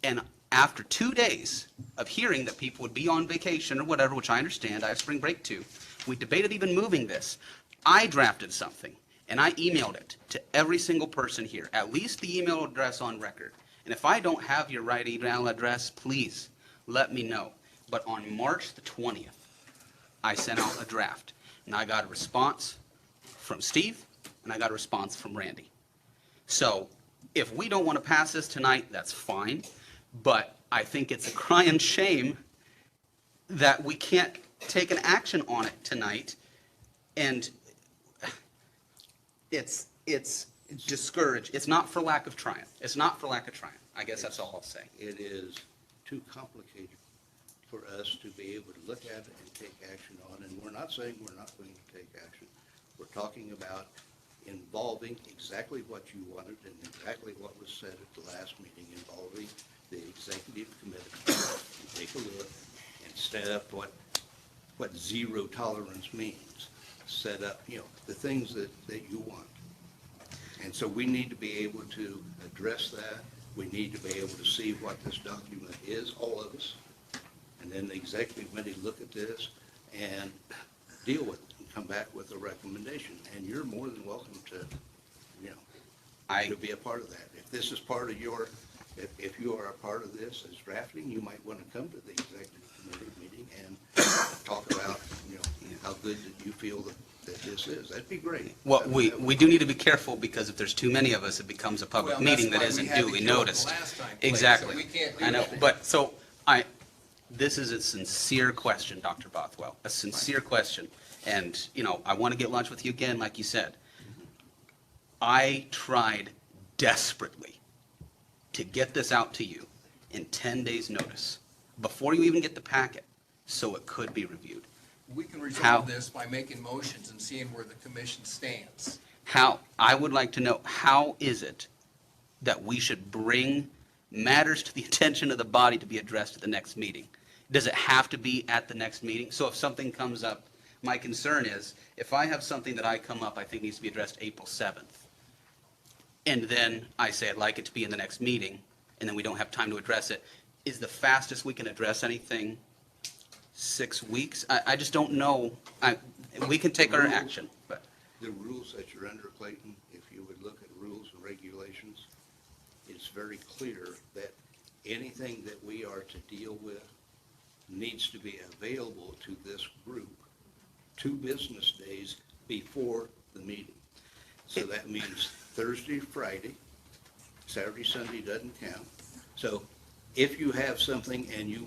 And after 2 days of hearing that people would be on vacation or whatever, which I understand, I have spring break too, we debated even moving this. I drafted something, and I emailed it to every single person here, at least the email address on record. And if I don't have your right email address, please let me know. But on March the 20th, I sent out a draft, and I got a response from Steve, and I got a response from Randy. So if we don't want to pass this tonight, that's fine, but I think it's a crying shame that we can't take an action on it tonight, and it's discouraged. It's not for lack of trying. It's not for lack of trying. I guess that's all I'll say. It is too complicated for us to be able to look at it and take action on, and we're not saying we're not going to take action. We're talking about involving exactly what you wanted and exactly what was said at the last meeting, involving the executive committee. Take a look and set up what zero tolerance means. Set up, the things that you want. And so we need to be able to address that. We need to be able to see what this document is, all of us. And then the executive committee look at this and deal with it and come back with a recommendation. And you're more than welcome to, to be a part of that. If this is part of your, if you are a part of this as drafting, you might want to come to the executive committee meeting and talk about, how good that you feel that this is. That'd be great. Well, we do need to be careful, because if there's too many of us, it becomes a public Well, meeting that's that why we isn't had to duly kill it the noticed. last time, Clay, so Exactly. we can't do I know, that. but so this is a sincere question, Dr. Bothwell, a sincere question. And, I want to get lunch with you again, like you said. I tried desperately to get this out to you in 10 days' notice, before you even get the packet, so it could be reviewed. We can How? resolve this by making motions and seeing where the commission stands. I would like to know, how is it that we should bring matters to the attention of the body to be addressed at the next meeting? Does it have to be at the next meeting? So if something comes up, my concern is, if I have something that I come up I think needs to be addressed April 7th, and then I say I'd like it to be in the next meeting, and then we don't have time to address it, is the fastest we can address anything 6 weeks? I just don't know. We can take our action, but. The rules that you're under, Clayton, if you would look at rules and regulations, it's very clear that anything that we are to deal with needs to be available to this group 2 business days before the meeting. So that means Thursday, Friday, Saturday, Sunday doesn't count. So if you have something and you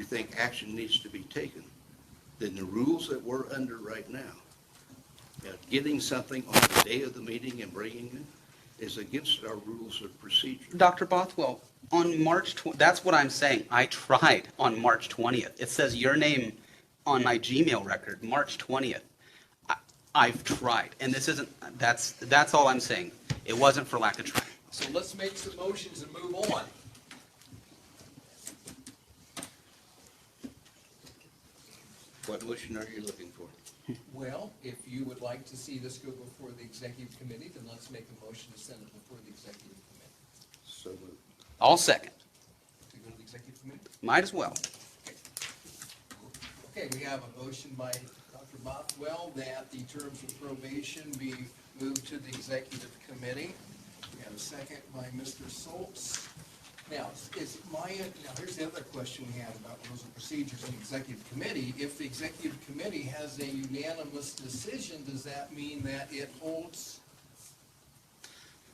think action needs to be taken, then the rules that we're under right now, getting something on the day of the meeting and bringing it is against our rules of procedure. Dr. Bothwell, on that's what I'm saying. I tried on March 20th. It says your name on my Gmail record, March 20th. I've tried, and this isn't, that's all I'm saying. It wasn't for lack of trying. So let's make some motions and move on. What motion are you looking for? Well, if you would like to see this go before the executive committee, then let's make a motion to send it before the executive committee. So moved. All second. To go to the executive committee? Might as well. Okay, we have a motion by Dr. Bothwell that the terms of probation be moved to the executive committee. We have a second by Mr. Soltz. Now, here's the other question we had about rules and procedures in the executive committee. If the executive committee has a unanimous decision, does that mean that it holds?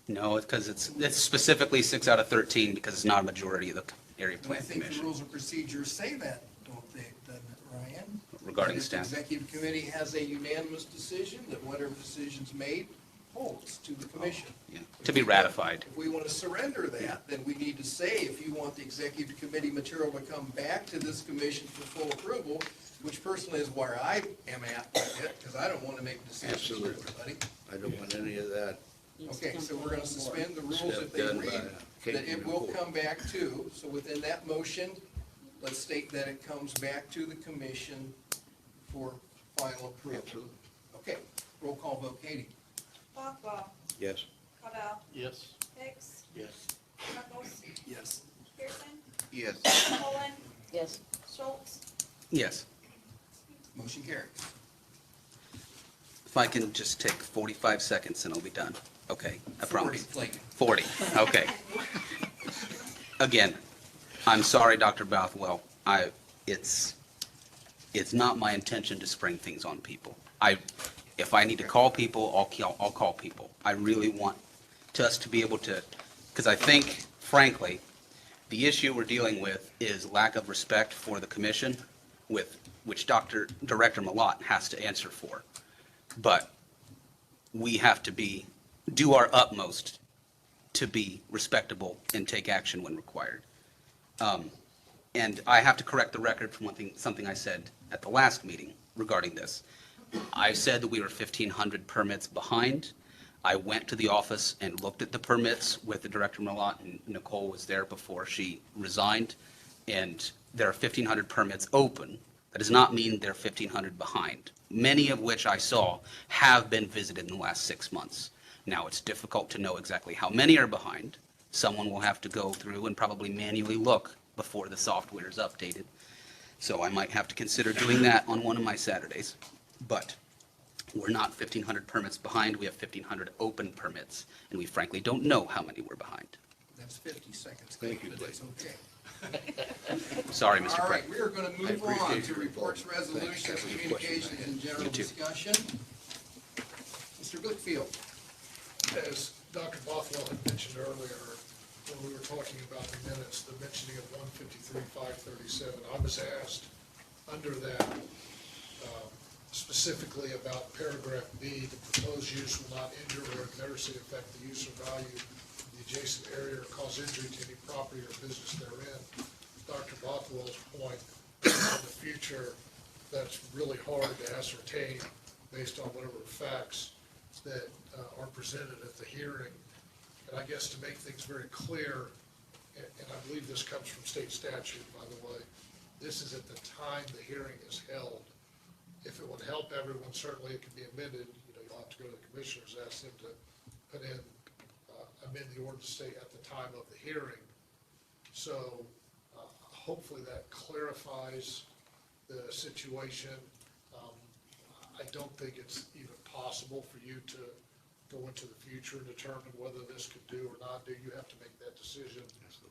No, it's because it's specifically 6 out of 13, because it's not a majority of the area And I plan think the commission rules and procedures say that, don't they, doesn't it, Ryan? regarding That if the staff. executive committee has a unanimous decision, that whatever decision's made holds to the commission. Yeah, to be ratified. If we want to surrender that, then we need to say, if you want the executive committee material to come back to this commission for full approval, which personally is where I am at with it, because I don't want to make decisions for Absolutely. everybody. I don't want any of that Okay, so we're gonna suspend the rules Step if they done by read, Kate that it and will report. come back to, so within that motion, let's state that it comes back to the commission for final approval. Absolutely. Okay, roll call vote, Katie. Bothwell, Yes. Cordell, Yes. Hicks, Yes. Knuckles, Yes. Pearson, Yes. Poland, Yes. Schultz, Yes. Motion carries. If I can just take 45 seconds and I'll be done. Okay, I 40, promise. Flaky. 40, okay. Again, I'm sorry, Dr. Bothwell. It's not my intention to spring things on people. If I need to call people, I'll call people. I really want us to be able to, because I think, frankly, the issue we're dealing with is lack of respect for the commission, which Director Malott has to answer for. But we have to do our utmost to be respectable and take action when required. And I have to correct the record from something I said at the last meeting regarding this. I said that we were 1,500 permits behind. I went to the office and looked at the permits with the Director Malott, and Nicole was there before she resigned, and there are 1,500 permits open. That does not mean they're 1,500 behind, many of which I saw have been visited in the last 6 months. Now, it's difficult to know exactly how many are behind. Someone will have to go through and probably manually look before the software is updated. So I might have to consider doing that on one of my Saturdays. But we're not 1,500 permits behind. We have 1,500 open permits, and we frankly don't know how many we're behind. That's 50 seconds, Thank Clayton, you, but it's okay. Sorry, Mr. All right, President. we are going to move appreciate on to your reports, report. resolutions, Thanks. That was a communications, question I and had. general You too. discussion. Mr. Blickfield. As Dr. Bothwell had mentioned earlier, when we were talking about the minutes, the mentioning of 153-537, I was asked under that specifically about paragraph B, the proposed use will not injure or adversely affect the use or value of the adjacent area or cause injury to any property or business therein. Dr. Bothwell's point, in the future, that's really hard to ascertain based on whatever facts that are presented at the hearing. And I guess to make things very clear, and I believe this comes from state statute, by the way, this is at the time the hearing is held. If it would help everyone, certainly it can be amended. You know, you'll have to go to the commissioners, ask them to put in, amend the ordinance to say at the time of the hearing. So hopefully that clarifies the situation. I don't think it's even possible for you to go into the future and determine whether this could do or not do. You have to make that decision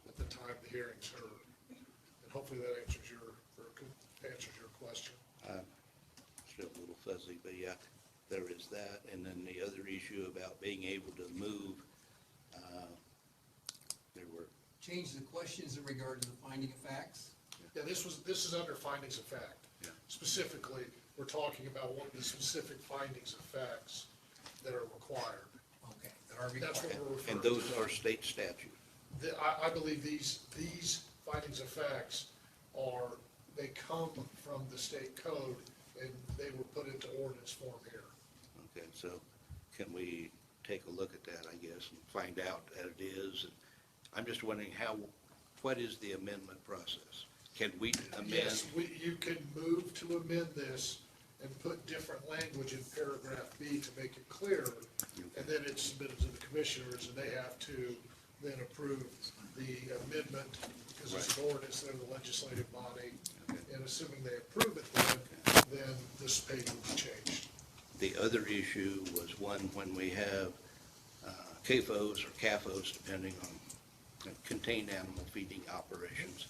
at the time the hearing's heard. And hopefully that answers your question. Still a little fuzzy, but yeah, there is that. And then the other issue about being able to move, there were, Change the questions in regard to the finding of facts. Yeah, this is under findings of fact. Yeah. Specifically, we're talking about one of the specific findings of facts that are required. Okay, that are That's what required. we're referring and to. those are state statute. I believe these findings of facts they come from the state code, and they were put into ordinance form here. Okay, so can we take a look at that, I guess, and find out that it is? And I'm just wondering what is the amendment process? Can we amend? Yes, you can move to amend this and put different language in paragraph B to make it clearer, and then it's submitted to the commissioners, and they have to then approve the amendment, because it's an ordinance, they're the legislative body, and assuming they approve it then this page will be changed. The other issue was one when we have CAFOs or CAFOs, depending on contained animal feeding operations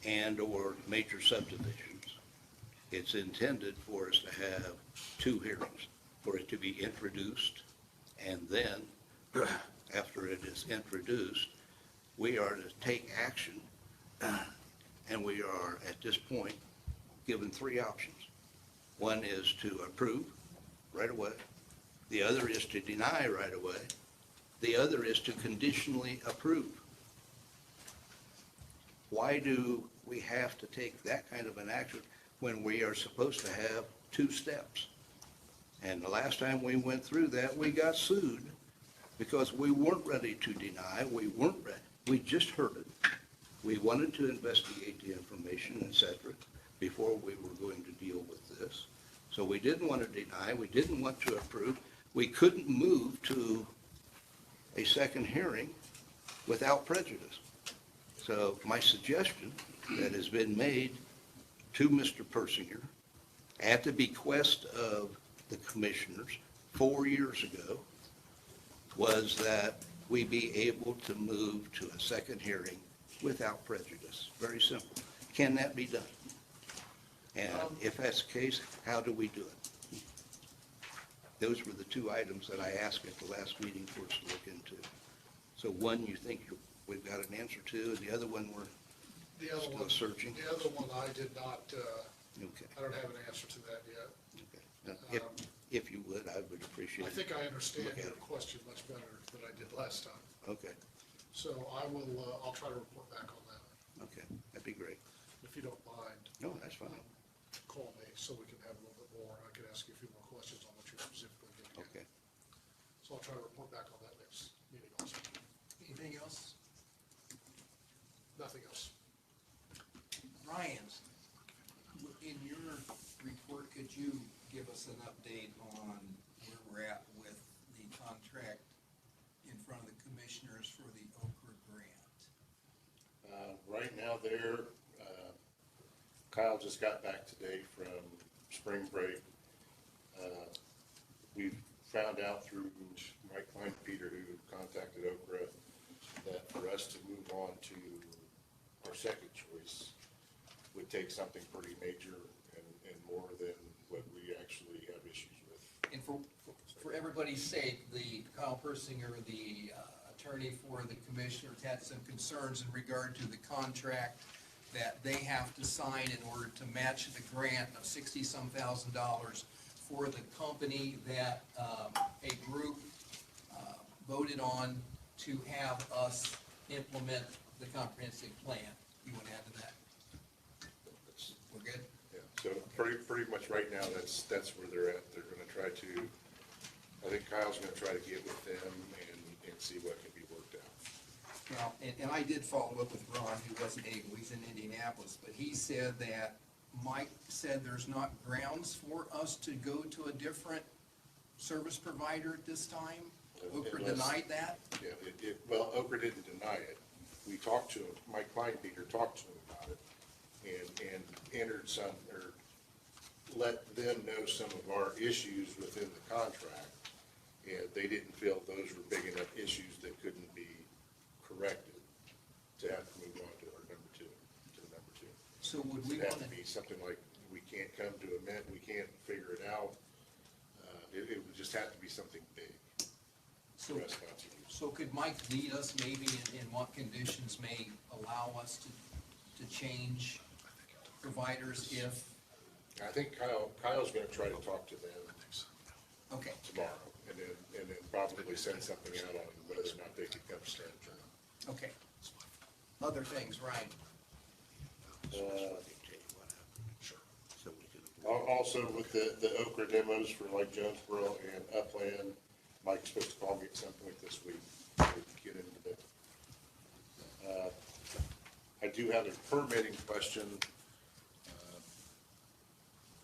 and/or major subdivisions. It's intended for us to have 2 hearings, for it to be introduced, and then, after it is introduced, we are to take action, and we are, at this point, given 3 options. One is to approve right away. The other is to deny right away. The other is to conditionally approve. Why do we have to take that kind of an action when we are supposed to have 2 steps? And the last time we went through that, we got sued because we weren't ready to deny, we just heard it. We wanted to investigate the information, et cetera, before we were going to deal with this. So we didn't want to deny, we didn't want to approve. We couldn't move to a second hearing without prejudice. So my suggestion that has been made to Mr. Persinger at the bequest of the commissioners 4 years ago was that we be able to move to a second hearing without prejudice. Very simple. Can that be done? And if that's the case, how do we do it? Those were the two items that I asked at the last meeting for us to look into. So one you think we've got an answer to, and the other one we're The other still one, searching? the other one I did not, Okay. I don't have an answer to that yet. Okay. Now, if you would, I would appreciate I it. think I understand Look at your it. question much better than I did last time. Okay, So I'll try to report back on that, okay, that'd be great. if you don't mind. No, that's fine. Call me so we can have a little bit more. I can ask you a few more questions on what you're specifically getting at. Okay. So I'll try to report back on that next meeting also. Anything else? Nothing else. Ryan, in your report, could you give us an update on where we're at with the contract in front of the commissioners for the Okra grant? Right now Kyle just got back today from spring break. We've found out through Mike Peter, who contacted Okra, that for us to move on to our second choice would take something pretty major and more than what we actually have issues with. And for everybody's sake, Kyle Persinger, the attorney for the commissioners, had some concerns in regard to the contract that they have to sign in order to match the grant of $60-some thousand for the company that a group voted on to have us implement the comprehensive plan. You want to add to that? We're good? Yeah, so pretty much right now, that's where they're at. They're gonna try to, I think Kyle's gonna try to get with them and see what can be worked out. Well, and I did follow up with Ron, who wasn't able, he's in Indianapolis, but he said that Mike said there's not grounds for us to go to a different service provider at this time. Okra Unless- denied that? Yeah, well, Okra didn't deny it. We talked to him, Mike Kleinpeter talked to him about it and entered some, or let them know some of our issues within the contract. And they didn't feel those were big enough issues that couldn't be corrected to have to move on to our number two. So would we It'd want have to be something like, we can't come to a we can't figure it out. It would just have to be something big so, for us not to use. so could Mike lead us maybe in what conditions may allow us to change providers if, I think Kyle's gonna try to talk to them okay, tomorrow, and then probably send something out on whether or not they can come stand trial. okay. Other things, Ryan? Also with the Okra demos for like Jonesboro and Upland, Mike's supposed to call me at some point this week to get into that. I do have a permitting question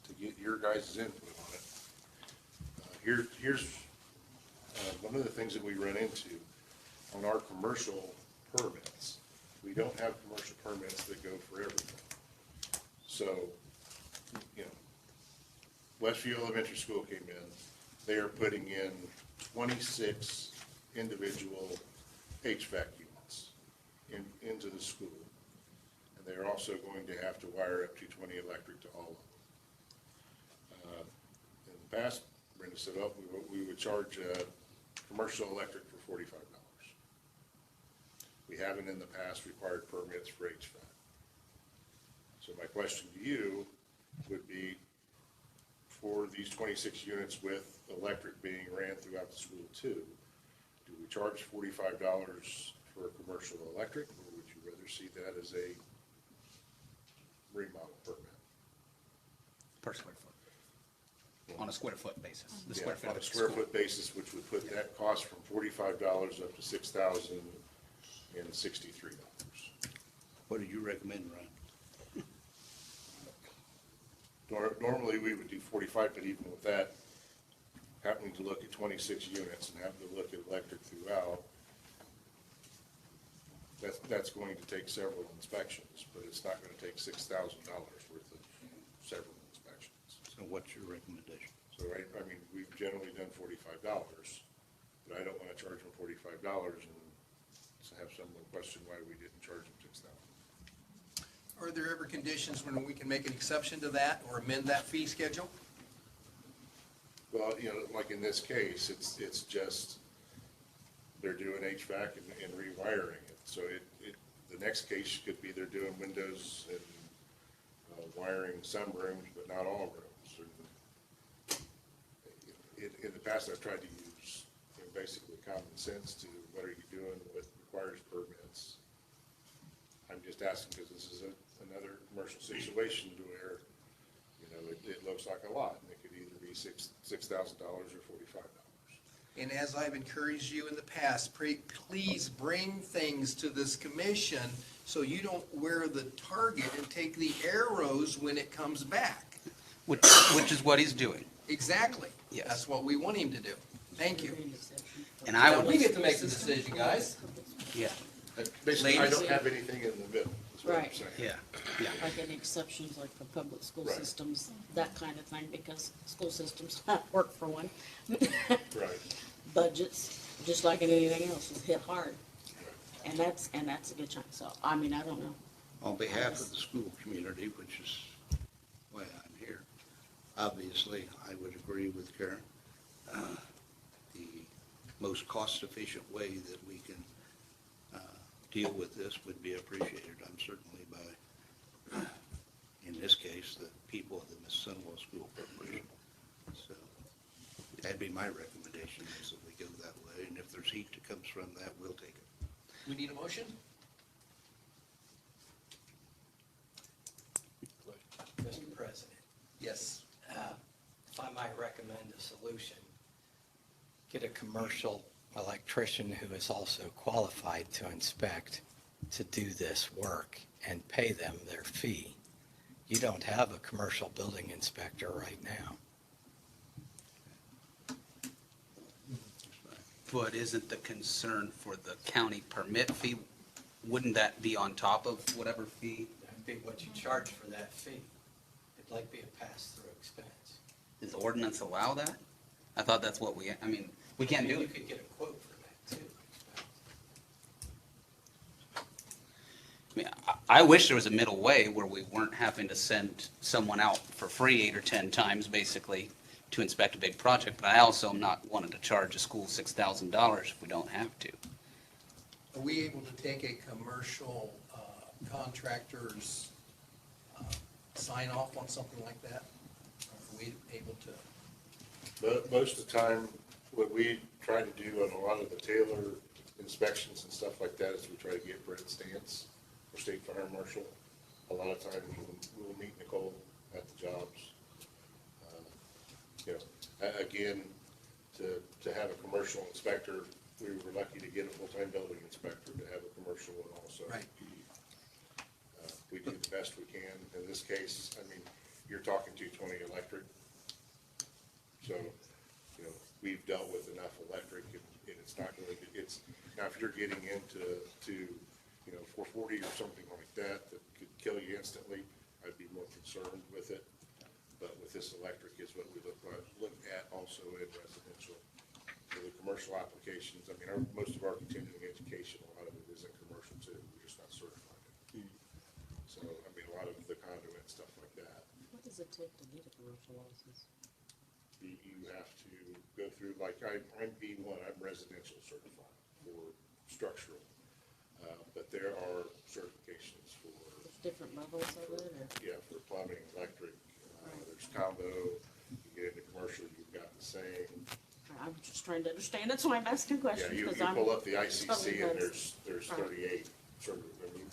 to get your guys' input on it. Here's one of the things that we run into on our commercial permits. We don't have commercial permits that go for everything. So, you know, Westview Elementary School came in, they are putting in 26 individual HVAC units into the school. And they're also going to have to wire up 220 electric to all of them. In the past, Brenda said, oh, we would charge commercial electric for $45. We haven't in the past required permits for HVAC. So my question to you would be, for these 26 units with electric being ran throughout the school too, do we charge $45 for a commercial electric, or would you rather see that as a remodel permit? Personally. On a square foot basis, the Yeah, square foot on of a the square school. foot basis, which would put that cost from $45 up to $6,063. What do you recommend, Ryan? Normally, we would do 45, but even with that, happening to look at 26 units and having to look at electric throughout, that's going to take several inspections, but it's not going to take $6,000 worth of several inspections. So what's your recommendation? So, I mean, we've generally done $45, but I don't want to charge them $45 and have someone question why we didn't charge them $6,000. Are there ever conditions when we can make an exception to that or amend that fee schedule? Well, like in this case, it's just, they're doing HVAC and rewiring it. So the next case could be they're doing windows and wiring some rooms, but not all rooms. In the past, I've tried to use basically common sense to what are you doing, what requires permits. I'm just asking because this is another commercial situation to where, it looks like a lot, and it could either be $6,000 or $45. And as I've encouraged you in the past, please bring things to this commission so you don't wear the target and take the arrows when it comes back. Which is what he's doing. Exactly. Yes. That's what we want him to do. Thank you. And I Now, we would, get to make the decision, guys. yeah, Basically, I Ladies? don't have anything in the middle, is what I'm Right. saying. yeah, yeah. Like any exceptions, like for public school Right. systems, that kind of thing, because school systems work for one. Right. Budgets, just like in anything else, is hit hard. And that's a good chunk. So, I mean, I don't know. On behalf of the school community, which is why I'm here, obviously, I would agree with Karen. The most cost-efficient way that we can deal with this would be appreciated. I'm certainly by, in this case, the people of the Miss Sunwell School Corporation. So that'd be my recommendation, is that we go that way, and if there's heat that comes from that, we'll take it. We need a motion? Mr. President, Yes. if I might recommend a solution, get a commercial electrician who is also qualified to inspect to do this work and pay them their fee. You don't have a commercial building inspector right now. But isn't the concern for the county permit fee, wouldn't that be on top of whatever fee? That'd be what you charge for that fee. It'd like be a pass-through expense. Does the ordinance allow that? I thought that's what we can't do You it. could get a quote for that too. I mean, I wish there was a middle way where we weren't having to send someone out for free 8 or 10 times, basically, to inspect a big project, but I also am not wanting to charge a school $6,000 if we don't have to. Are we able to take a commercial contractor's sign off on something like that? Are we able to? But most of the time, what we try to do on a lot of the Taylor inspections and stuff like that is we try to get Brent Stantz or State Fire Marshal. A lot of times we'll meet Nicole at the jobs. Again, to have a commercial inspector, we were lucky to get a full-time building inspector to have a commercial one also. Right. We do the best we can. In this case, I mean, you're talking 220 electric. So, we've dealt with enough electric and it's not going to, now if you're getting into 440 or something like that could kill you instantly, I'd be more concerned with it. But with this electric is what we look at also in residential. For the commercial applications, I mean, most of our continuing education, a lot of it is in commercial too. We're just not certified in it. So, I mean, a lot of the conduit stuff like that. What does it take to get a commercial license? You have to go through, like, I'm B1, I'm residential certified for structural. But there are certifications for, There's different levels of it, or? yeah, for plumbing, electric, there's combo, you get into commercial, you've got the same. I'm just trying to understand. That's why I'm asking Yeah, questions, you because I'm. pull up the ICC totally and lost. there's Right. 38 certified. I mean,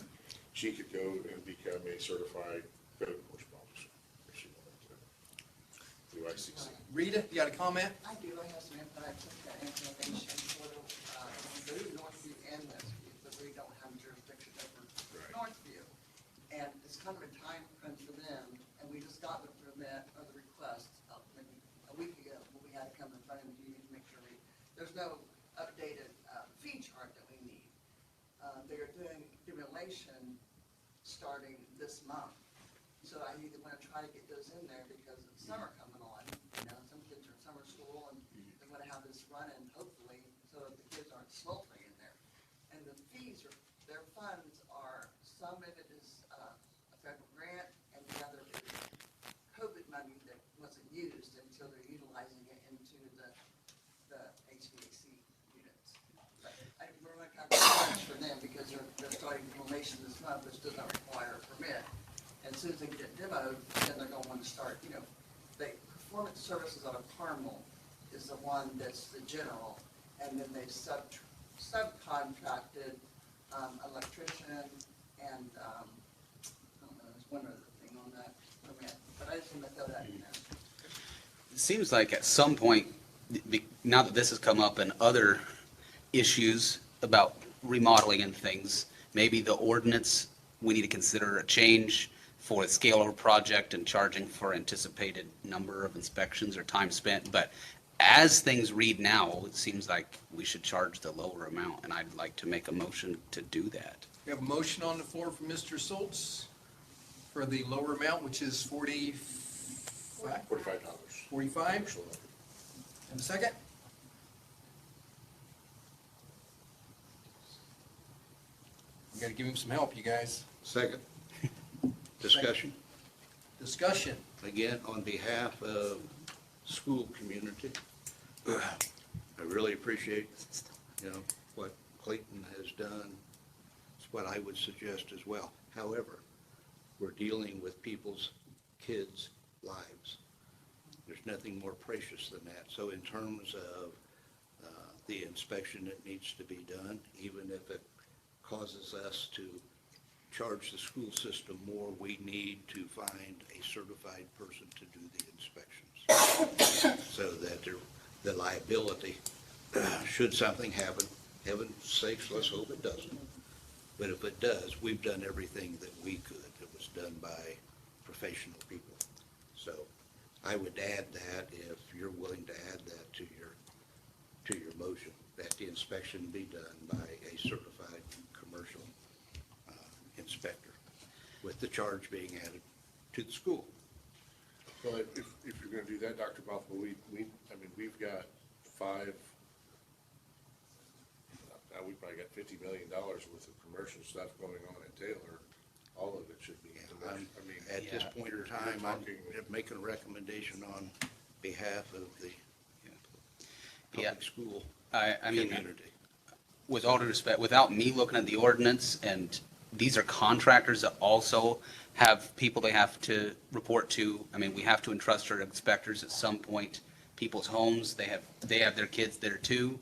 she could go and become a certified code enforcement officer if she wanted to. through ICC. Rita, you got a comment? I do, I have some input, I took that information for the Northview and Westview, but we don't have jurisdiction over Right. Northview. And it's kind of a time crunch for them, and we just got the permit or the request maybe a week ago, when we had to come in front of you to make sure there's no updated fee chart that we need. They're doing demolition starting this month. So I either want to try to get those in there because it's summer coming on, some kids are in summer school and they want to have this running hopefully so that the kids aren't sweltering in there. And the fees are, their funds are, some of it is a federal grant and the other is COVID money that wasn't used and so they're utilizing it into the HVAC units. But we're going to have to charge for them because they're starting demolition this month, which does not require a permit. And as soon as they get it demoed, then they're gonna want to start, the performance services out of Carmel is the one that's the general, and then they've subcontracted, electrician and, I don't know, there's one other thing on that permit, but I just want to throw that in there. It seems like at some point, now that this has come up and other issues about remodeling and things, maybe the ordinance, we need to consider a change for a scale of a project and charging for anticipated number of inspections or time spent. But as things read now, it seems like we should charge the lower amount, and I'd like to make a motion to do that. We have a motion on the floor from Mr. Schultz for the lower amount, which is $45. $45. And a second? We gotta give him some help, you guys. Second. Discussion. Discussion. Again, on behalf of school community, I really appreciate, what Clayton has done. It's what I would suggest as well. However, we're dealing with people's kids' lives. There's nothing more precious than that. So in terms of the inspection that needs to be done, even if it causes us to charge the school system more, we need to find a certified person to do the inspections. So that the liability, should something happen, heaven's sakes, let's hope it doesn't. But if it does, we've done everything that we could. It was done by professional people. So I would add that, if you're willing to add that to your motion, that the inspection be done by a certified commercial inspector, with the charge being added to the school. Well, if you're gonna do that, Dr. Bothwell, we've got we probably got $50 million worth of commercial stuff going on at Taylor. All of it should be. At this point in time, I'm making a recommendation on behalf of the public school I mean, community. with all due respect, without me looking at the ordinance, and these are contractors that also have people they have to report to. I mean, we have to entrust our inspectors at some point, people's homes, they have their kids there too.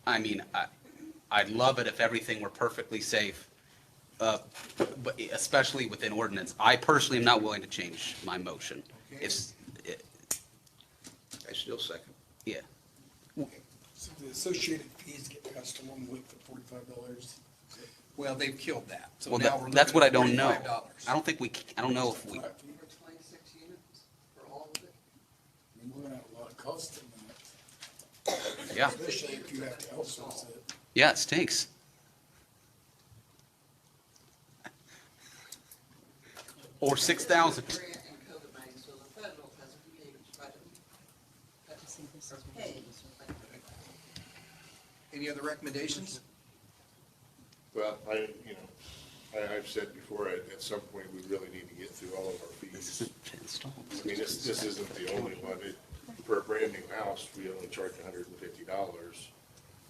I mean, I'd love it if everything were perfectly safe, but especially within ordinance. I personally am not willing to change my motion. Okay. I still second. Yeah. So the associated fees get passed along with the $45. Well, they've killed that. So Well, now we're that's looking what I at don't know. $45. I don't know if we, For 26 units for all of it? I mean, we're gonna have a lot of cost in that, yeah, especially if you have to outsource it. yeah, it stinks. Or 6,000. Grant and COVID money, so the federal hasn't paid its budget. Or paid. Any other recommendations? Well, I've said before, at some point, we really need to get through all of our This fees. isn't installed. I mean, this isn't the only one. For a brand new house, we only charge $150,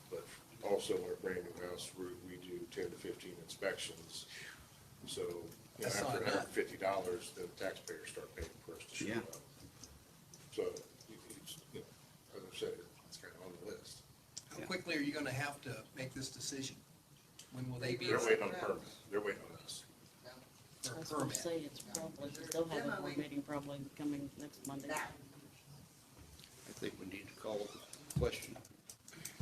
but also in our brand new house, we do 10 to 15 inspections. So, That's after not enough. $150, the taxpayers start paying for us to show Yeah. up. So, as I said, it's kind of on the list. How quickly are you gonna have to make this decision? When will they be They're for waiting on a permit. They're waiting on us. a I was gonna permit? say, it's probably, they'll have a board meeting probably coming next Monday. Now, call the question.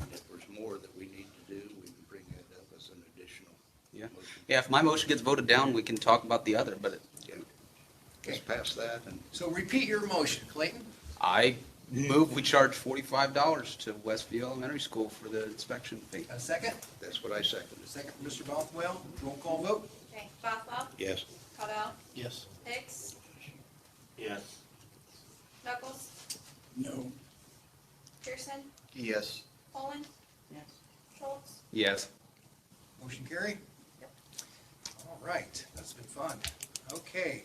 And if there's more that we need to do, we can bring that up as an additional Yeah. motion. Yeah, if my motion gets voted down, we can talk about the other, but Let's pass that and So repeat your motion, Clayton. I move we charge $45 to Westview Elementary School for the inspection fee. A second? that's what I seconded. Second from Mr. Bothwell. Roll call vote. Okay, Bothwell, Yes. Cordell, Yes. Hicks, Yes. Knuckles, No. Pearson, Yes. Poland, Yes. Schultz. Yes. Motion carried? Yep. All right, that's been fun. Okay,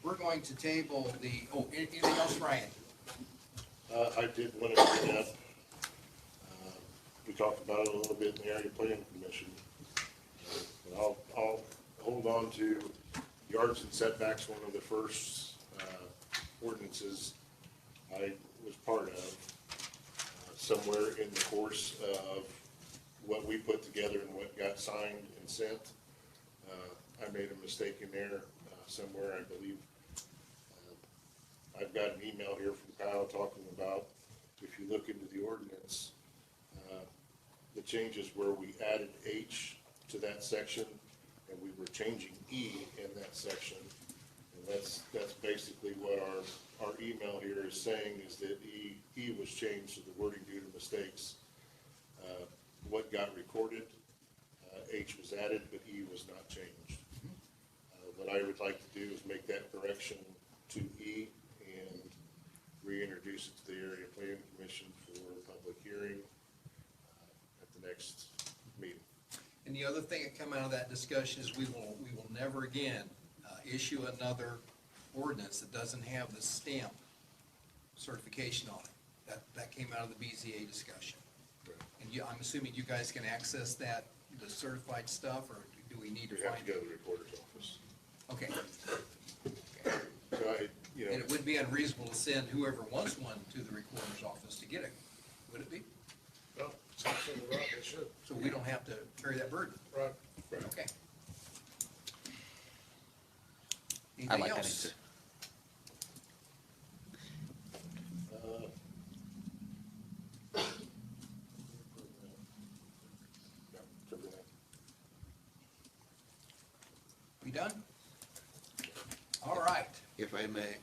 we're going to table anything else, Ryan? I did want to bring up, we talked about it a little bit in the area planning commission. But I'll hold on to yards and setbacks, one of the first ordinances I was part of. Somewhere in the course of what we put together and what got signed and sent, I made a mistake in there somewhere, I believe. I've got an email here from Kyle talking about, if you look into the ordinance, the changes where we added H to that section, and we were changing E in that section. And that's basically what our email here is saying, is that E was changed to the wording due to mistakes. What got recorded, H was added, but E was not changed. What I would like to do is make that correction to E and reintroduce it to the Area Planning Commission for public hearing at the next meeting. And the other thing that come out of that discussion is we will never again issue another ordinance that doesn't have the stamp certification on it. That came out of the BZA discussion. And I'm assuming you guys can access that, the certified stuff, or do we need to We have find to go it? to the recorder's office. Okay. So And it wouldn't be unreasonable to send whoever wants one to the recorder's office to get it, would it be? No, it's absolutely right, they should. So we don't have to carry that burden? Right. Okay. I Anything like that else? answer. We done? All right. If I may,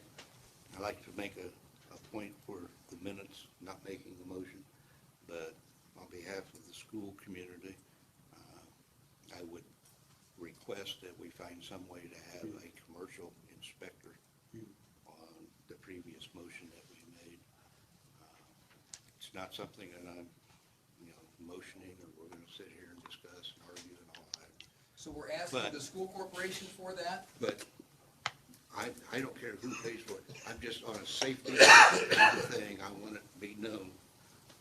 I'd like to make a point for the minutes, not making the motion, but on behalf of the school community, I would request that we find some way to have a commercial inspector on the previous motion that we made. It's not something that I'm, motioning, or we're gonna sit here and discuss and argue and all that. So we're asking But- the school corporation for that? But I don't care who pays for it. I'm just on a safety thing. I want it to be known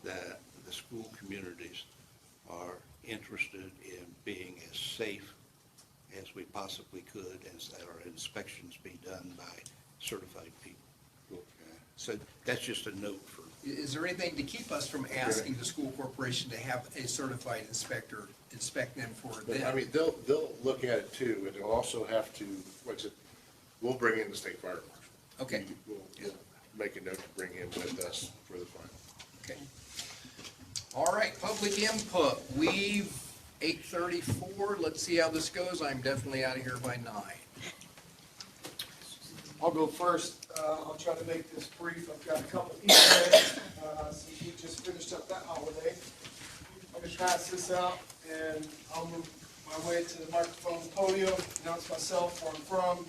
that the school communities are interested in being as safe as we possibly could, and that our inspections be done by certified people. So that's just a note for, Is there anything to keep us from asking the school corporation to have a certified inspector inspect them for But, I them? mean, they'll look at it too, and they'll also have to, like I said, we'll bring in the state fire marshal. Okay, We'll make a note to bring him with us for the final. okay. All right, public input. We've 8:34. Let's see how this goes. I'm definitely out of here by 9. I'll go first. I'll try to make this brief. I've got a couple Easter eggs, since we just finished up that holiday. I'm gonna pass this out, and I'll move my way to the microphone podium, announce myself, where I'm from,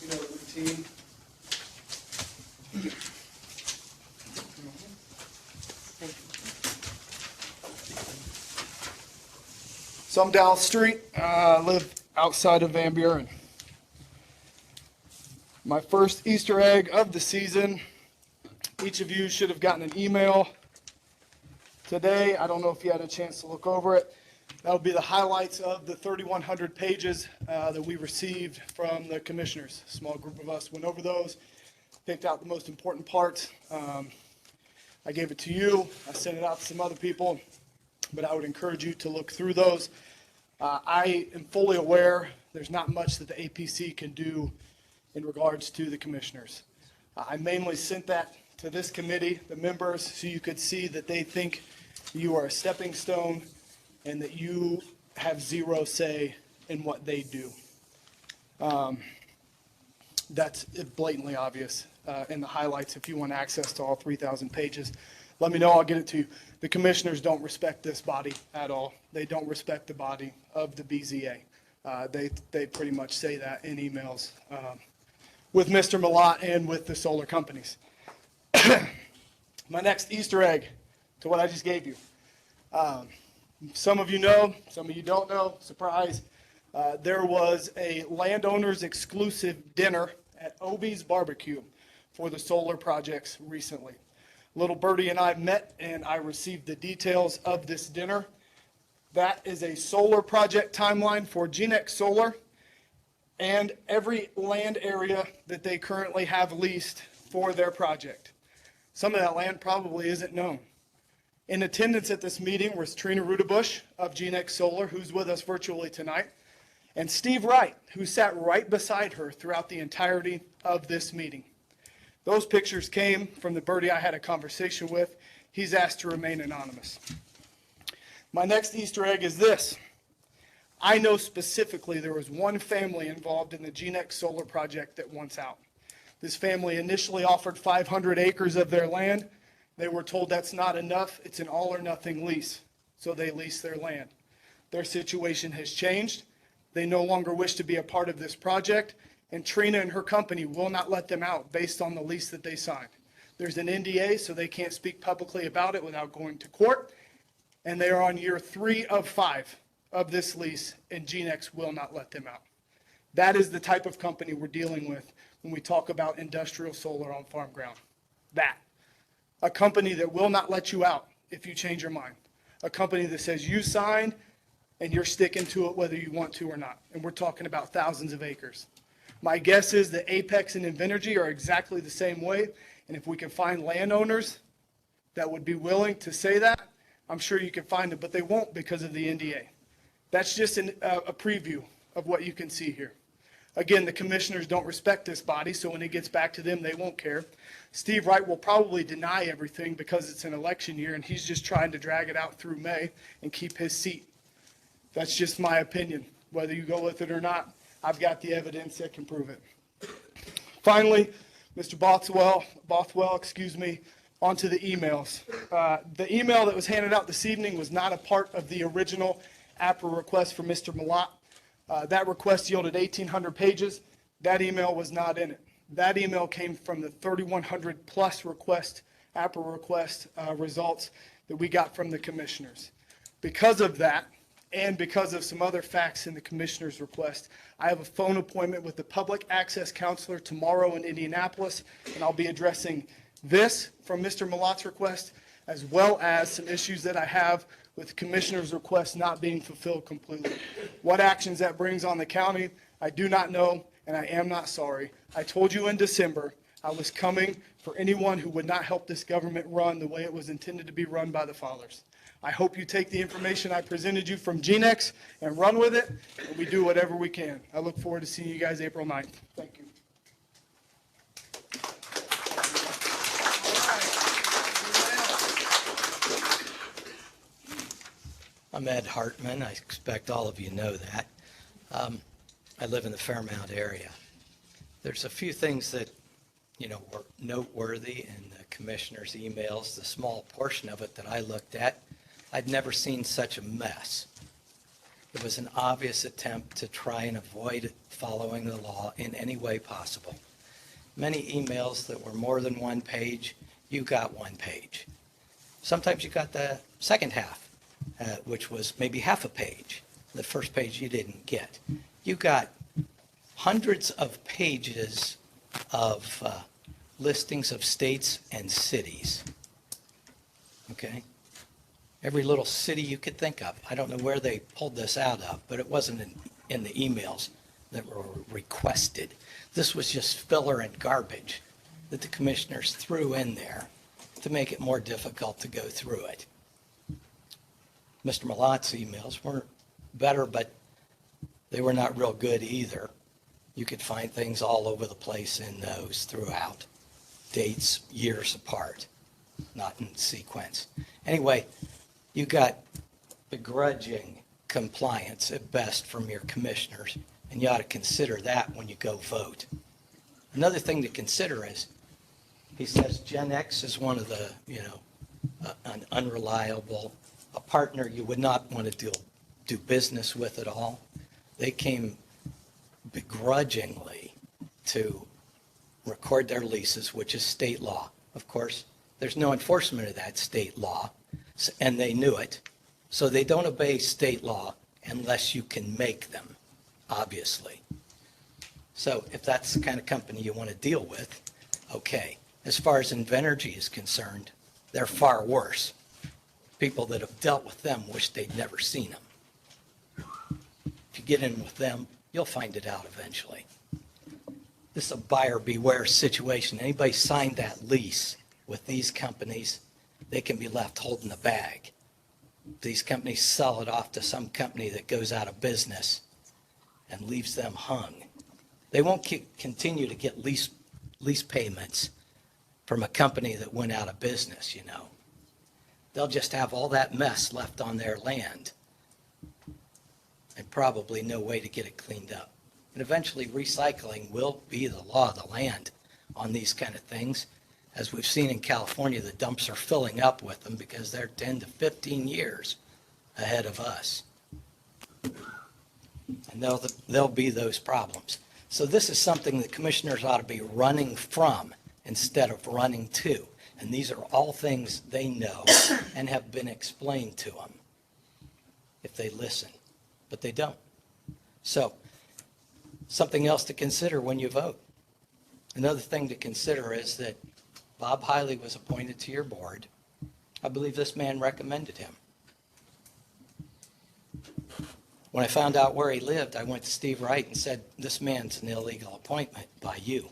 you know the routine. So I'm Dallas Street. I live outside of Van Buren. My first Easter egg of the season. Each of you should have gotten an email today. I don't know if you had a chance to look over it. That'll be the highlights of the 3,100 pages that we received from the commissioners. A small group of us went over those, picked out the most important parts. I gave it to you. I sent it out to some other people, but I would encourage you to look through those. I am fully aware there's not much that the APC can do in regards to the commissioners. I mainly sent that to this committee, the members, so you could see that they think you are a stepping stone and that you have zero say in what they do. That's blatantly obvious in the highlights if you want access to all 3,000 pages. Let me know, I'll get it to you. The commissioners don't respect this body at all. They don't respect the body of the BZA. They pretty much say that in emails with Mr. Malat and with the solar companies. My next Easter egg to what I just gave you. Some of you know, some of you don't know, surprise. There was a landowners exclusive dinner at Obie's Barbecue for the solar projects recently. Little Birdie and I met and I received the details of this dinner. That is a solar project timeline for GeneX Solar and every land area that they currently have leased for their project. Some of that land probably isn't known. In attendance at this meeting was Trina Rudabush of GeneX Solar, who's with us virtually tonight, and Steve Wright, who sat right beside her throughout the entirety of this meeting. Those pictures came from the birdie I had a conversation with. He's asked to remain anonymous. My next Easter egg is this. I know specifically there was one family involved in the GeneX Solar project that wants out. This family initially offered 500 acres of their land. They were told that's not enough. It's an all or nothing lease. So they leased their land. Their situation has changed. They no longer wish to be a part of this project, and Trina and her company will not let them out based on the lease that they signed. There's an NDA, so they can't speak publicly about it without going to court, and they are on year 3 of 5 of this lease, and GeneX will not let them out. That is the type of company we're dealing with when we talk about industrial solar on farm ground. That. A company that will not let you out if you change your mind. A company that says you signed and you're sticking to it whether you want to or not. And we're talking about thousands of acres. My guess is that Apex and Invenergy are exactly the same way. And if we can find landowners that would be willing to say that, I'm sure you can find them, but they won't because of the NDA. That's just a preview of what you can see here. Again, the commissioners don't respect this body, so when it gets back to them, they won't care. Steve Wright will probably deny everything because it's an election year, and he's just trying to drag it out through May and keep his seat. That's just my opinion. Whether you go with it or not, I've got the evidence that can prove it. Finally, Mr. Bothwell, onto the emails. The email that was handed out this evening was not a part of the original APRA request for Mr. Malat. That request yielded 1,800 pages. That email was not in it. That email came from the 3,100 plus APRA request results that we got from the commissioners. Because of that, and because of some other facts in the commissioner's request, I have a phone appointment with the public access counselor tomorrow in Indianapolis, and I'll be addressing this from Mr. Malat's request, as well as some issues that I have with the commissioner's request not being fulfilled completely. What actions that brings on the county, I do not know, and I am not sorry. I told you in December I was coming for anyone who would not help this government run the way it was intended to be run by the fathers. I hope you take the information I presented you from GeneX and run with it, and we do whatever we can. I look forward to seeing you guys April 9th. Thank you. I'm Ed Hartman. I expect all of you know that. I live in the Fairmount area. There's a few things that, were noteworthy in the commissioner's emails. The small portion of it that I looked at, I'd never seen such a mess. It was an obvious attempt to try and avoid following the law in any way possible. Many emails that were more than one page, you got one page. Sometimes you got the second half, which was maybe half a page. The first page you didn't get. You got hundreds of pages of listings of states and cities. Okay? Every little city you could think of. I don't know where they pulled this out of, but it wasn't in the emails that were requested. This was just filler and garbage that the commissioners threw in there to make it more difficult to go through it. Mr. Malat's emails weren't better, but they were not real good either. You could find things all over the place in those throughout. dates years apart, not in sequence. Anyway, you got begrudging compliance at best from your commissioners, and you ought to consider that when you go vote. Another thing to consider is, he says Gen X is one of the, an unreliable, a partner you would not want to do business with at all. They came begrudgingly to record their leases, which is state law. Of course, there's no enforcement of that state law, and they knew it. So they don't obey state law unless you can make them, obviously. So if that's the kind of company you want to deal with, okay. As far as Invenergy is concerned, they're far worse. People that have dealt with them wish they'd never seen them. If you get in with them, you'll find it out eventually. This is a buyer beware situation. Anybody signed that lease with these companies, they can be left holding the bag. These companies sell it off to some company that goes out of business and leaves them hung. They won't continue to get lease payments from a company that went out of business, They'll just have all that mess left on their land and probably no way to get it cleaned up. And eventually recycling will be the law of the land on these kind of things. As we've seen in California, the dumps are filling up with them because they're 10 to 15 years ahead of us. And there'll be those problems. So this is something that commissioners ought to be running from instead of running to. And these are all things they know and have been explained to them if they listen, but they don't. So something else to consider when you vote. Another thing to consider is that Bob Hiley was appointed to your board. I believe this man recommended him. When I found out where he lived, I went to Steve Wright and said, this man's an illegal appointment by you.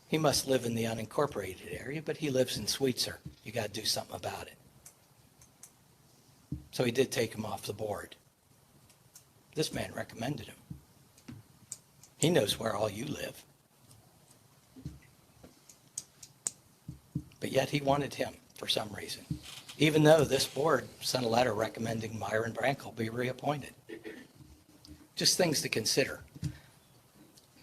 He must live in the unincorporated area, but he lives in Sweetser. You got to do something about it. So he did take him off the board. This man recommended him. He knows where all you live. But yet he wanted him for some reason, even though this board sent a letter recommending Myron Brankel be reappointed. Just things to consider.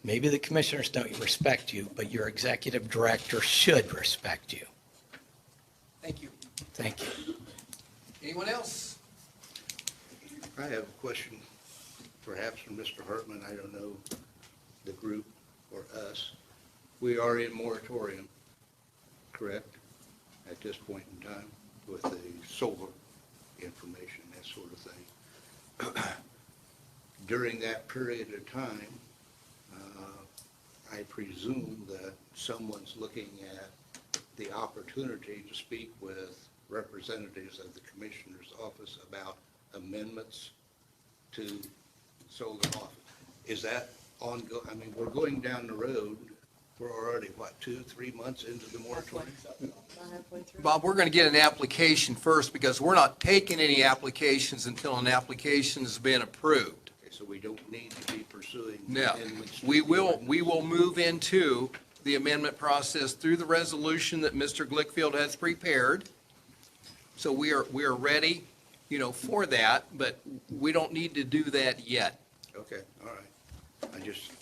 Maybe the commissioners don't respect you, but your executive director should respect you. Thank you. Thank you. Anyone else? I have a question, perhaps from Mr. Hartman. I don't know the group or us. We are in moratorium, correct, at this point in time with the solar information, that sort of thing. During that period of time, I presume that someone's looking at the opportunity to speak with representatives of the commissioner's office about amendments to solar office. Is that ongoing? I mean, we're going down the road. We're already, 2-3 months into the moratorium? Bob, we're going to get an application first because we're not taking any applications until an application has been approved. So we don't need to be pursuing No, amendments to we the will ordinance. move into the amendment process through the resolution that Mr. Glickfield has prepared. So we are ready, for that, but we don't need to do that yet. Okay, all right. I just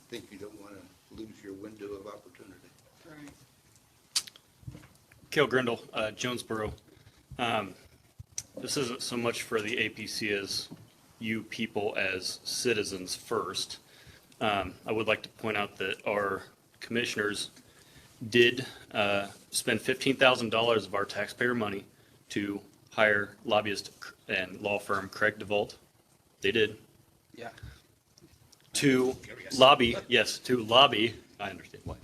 think you don't want to lose your window of opportunity. Right. Cale Grindle, Jonesboro. This isn't so much for the APC as you people as citizens first. I would like to point out that our commissioners did spend $15,000 of our taxpayer money to hire lobbyist and law firm Craig DeVault. They did. Yeah. To lobby, I understand why,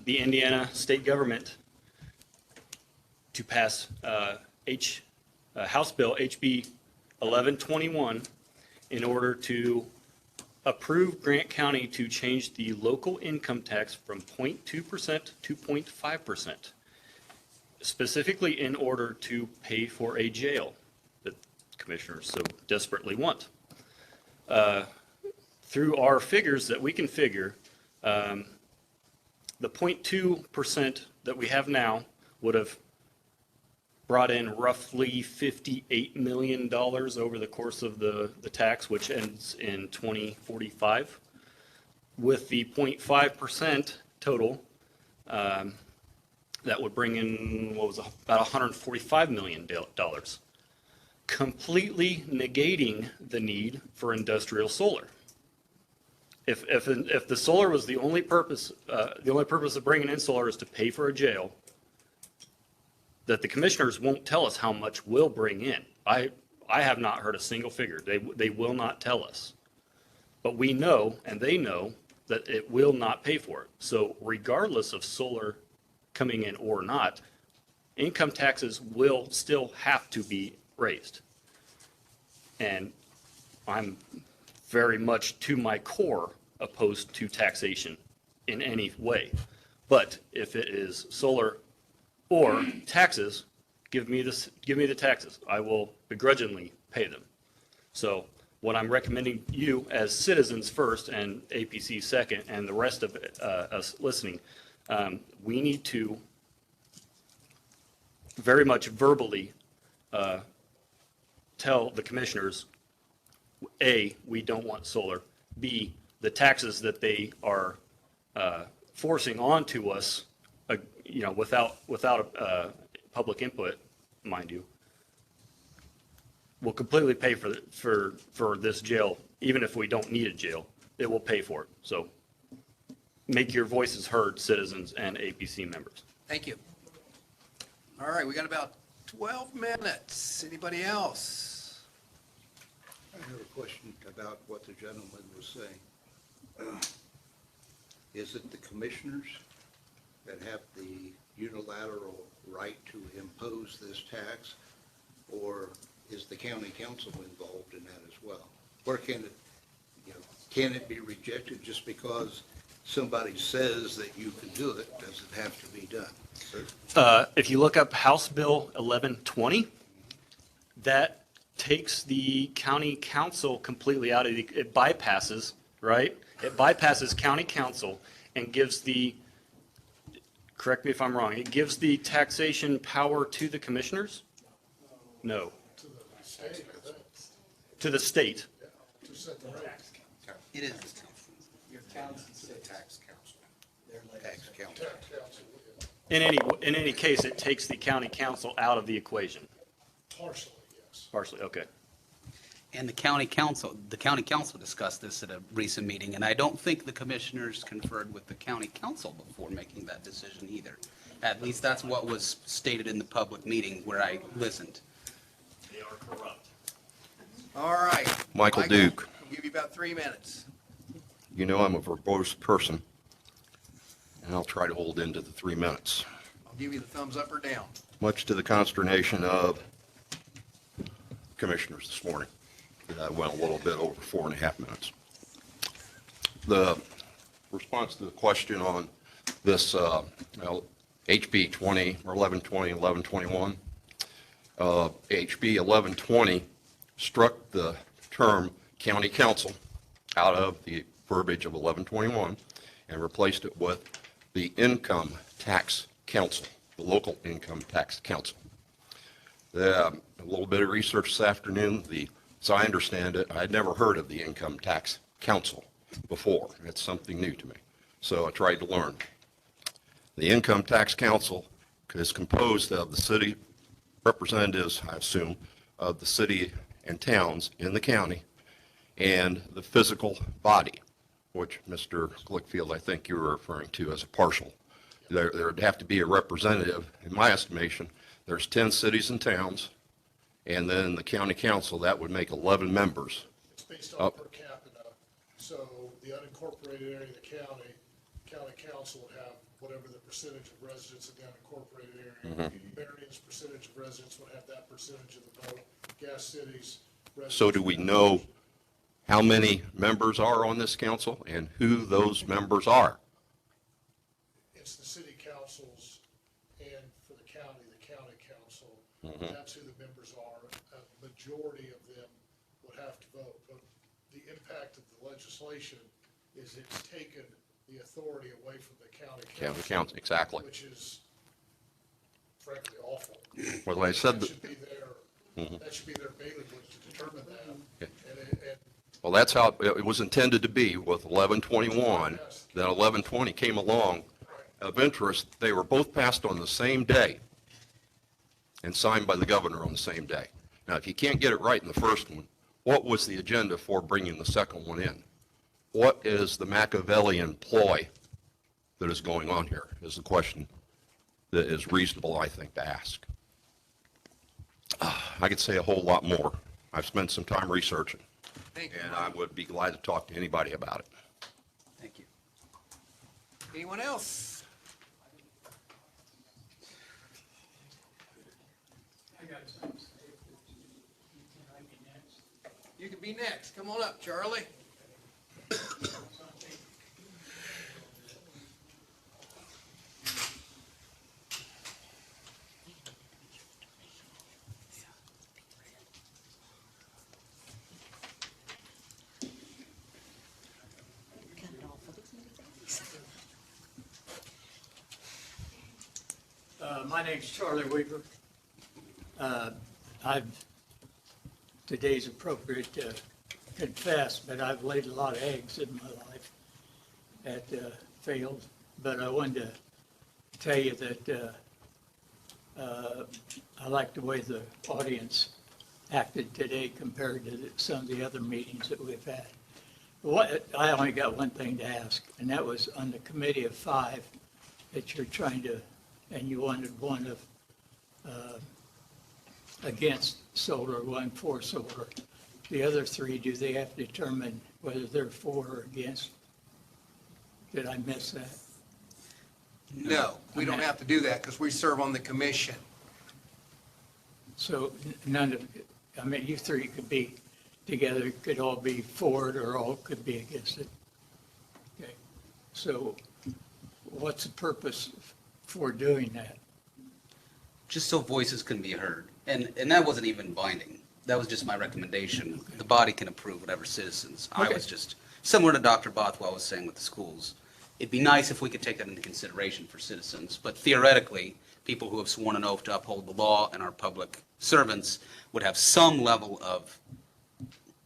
the Indiana state government to pass House Bill HB 1121 in order to approve Grant County to change the local income tax from 0.2% to 0.5%, specifically in order to pay for a jail that commissioners so desperately want. Through our figures that we can figure, the 0.2% that we have now would have brought in roughly $58 million over the course of the tax, which ends in 2045. With the 0.5% total, that would bring in, what was it, about $145 million, completely negating the need for industrial solar. If the solar was the only purpose of bringing in solar is to pay for a jail, that the commissioners won't tell us how much we'll bring in. I have not heard a single figure. They will not tell us. But we know, and they know, that it will not pay for it. So regardless of solar coming in or not, income taxes will still have to be raised. And I'm very much to my core opposed to taxation in any way. But if it is solar or taxes, give me the taxes. I will begrudgingly pay them. So what I'm recommending you as citizens first and APC second and the rest of us listening, we need to very much verbally tell the commissioners, A, we don't want solar, B, the taxes that they are forcing onto us, without public input, mind you, will completely pay for this jail, even if we don't need a jail. It will pay for it. So make your voices heard, citizens and APC members. Thank you. All right, we got about 12 minutes. Anybody else? I have a question about what the gentleman was saying. Is it the commissioners that have the unilateral right to impose this tax, or is the county council involved in that as well? Or can it be rejected just because somebody says that you can do it? Does it have to be done? If you look up House Bill 1120, that takes the county council completely out of it bypasses, right? It bypasses county council and gives correct me if I'm wrong, it gives the taxation power to the commissioners? No. To the state, I think, To the state. to set the rate. It is. Your towns and cities, Tax council. they're like. Tax council. Tax council, yeah. In any case, it takes the county council out of the equation. Partially, yes. Partially, okay. And the county council discussed this at a recent meeting, and I don't think the commissioners conferred with the county council before making that decision either. At least that's what was stated in the public meeting where I listened. They are corrupt. All right. Michael Duke. I'll give you about 3 minutes. You know I'm a verbose person, and I'll try to hold into the 3 minutes, I'll give you the thumbs up or down. much to the consternation of commissioners this morning. I went a little bit over 4.5 minutes. The response to the question on this HB 20 or 1120, 1121, HB 1120 struck the term county council out of the verbiage of 1121 and replaced it with the income tax council, the local income tax council. A little bit of research this afternoon. As I understand it, I'd never heard of the income tax council before. It's something new to me. So I tried to learn. The income tax council is composed of the city representatives, I assume, of the city and towns in the county, and the physical body, which Mr. Glickfield, I think you were referring to as a partial. There would have to be a representative. In my estimation, there's 10 cities and towns, and then the county council, that would make 11 members. It's based on per capita, so the unincorporated area of the county council would have whatever the percentage of residents in the unincorporated area. Marion's percentage of residents would have that percentage of the vote. Gas City's residents. So do we know how many members are on this council and who those members are? It's the city councils, and for the county council. That's who the members are. A majority of them would have to vote. But the impact of the legislation is it's taken the authority away from the county County council. council, exactly. Which is frankly awful. Well, they said That that, should be their bailiwick to determine that. Okay. And well, that's how it was intended to be with 1121. Then 1120 came along. Of interest, they were both passed on the same day and signed by the governor on the same day. Now, if you can't get it right in the first one, what was the agenda for bringing the second one in? What is the Machiavellian ploy that is going on here is the question that is reasonable, I think, to ask. I could say a whole lot more. I've spent some time researching, Thank you. and I would be glad to talk to anybody about it. Thank you. Anyone else? You can be next. Come on up, Charlie. My name's Charlie Weaver. Today's appropriate to confess, but I've laid a lot of eggs in my life that failed. But I wanted to tell you that I like the way the audience acted today compared to some of the other meetings that we've had. I only got one thing to ask, and that was on the committee of 5 that you're trying to, and you wanted one of against solar, one for solar. The other 3, do they have to determine whether they're for or against? Did I miss that? No, we don't have to do that because we serve on the commission. So none of, I mean, you 3 could be together, could all be for it or all could be against it. Okay. So what's the purpose for doing that? Just so voices can be heard. And that wasn't even binding. That was just my recommendation. The body can approve whatever citizens. I Okay. was just, similar to Dr. Bothwell was saying with the schools, it'd be nice if we could take that into consideration for citizens. But theoretically, people who have sworn an oath to uphold the law and are public servants would have some level of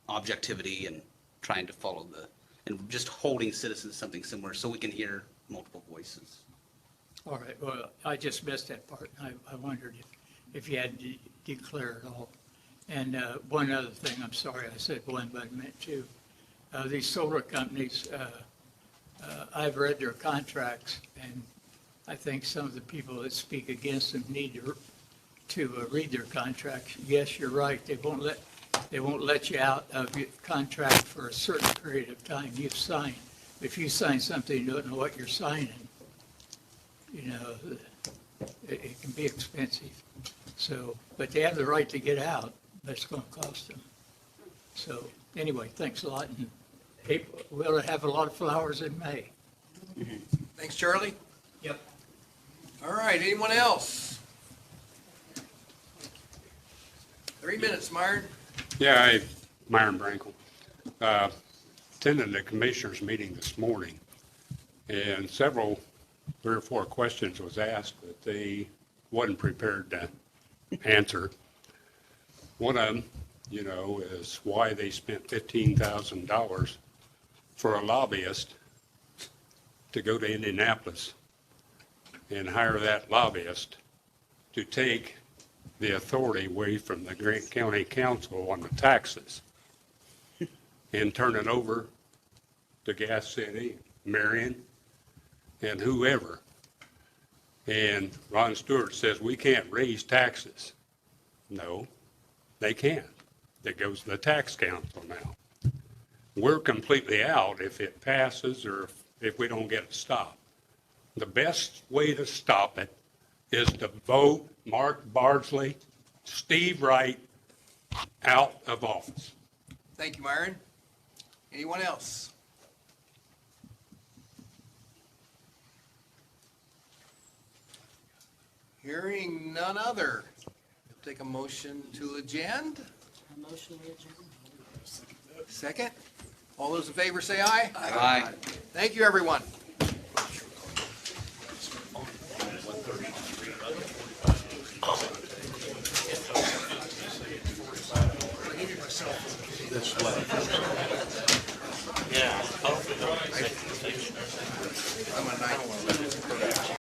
objectivity and trying to follow and just holding citizens to something similar so we can hear multiple voices. All right, well, I just missed that part. I wondered if you had to declare it all. And one other thing, I'm sorry, I said one, but I meant 2. These solar companies, I've read their contracts, and I think some of the people that speak against them need to read their contracts. Yes, you're right, they won't let you out of your contract for a certain period of time you've signed. If you sign something, you don't know what you're signing, you know, it can be expensive. So, but they have the right to get out, but it's going to cost them. So, anyway, thanks a lot, and we'll have a lot of flowers in May. Thanks, Charlie. Yep. All right, anyone else? 3 minutes, Myron. Yeah, Myron Brankle. Attended the commissioners meeting this morning, and 3 or 4 questions was asked that they wasn't prepared to answer. One of them, you know, is why they spent $15,000 for a lobbyist to go to Indianapolis and hire that lobbyist to take the authority away from the Grant County Council on the taxes and turn it over to Gas City, Marion, and whoever. And Ron Stewart says, we can't raise taxes. No, they can't. That goes to the tax council now. We're completely out if it passes or if we don't get it stopped. The best way to stop it is to vote Mark Bardsley, Steve Wright out of office. Thank you, Myron. Anyone else? Hearing none other. We'll take a motion to adjourn. A motion we adjourn. Second. All those in favor say aye. Aye. Thank you, everyone. this way. Yeah. I'm a night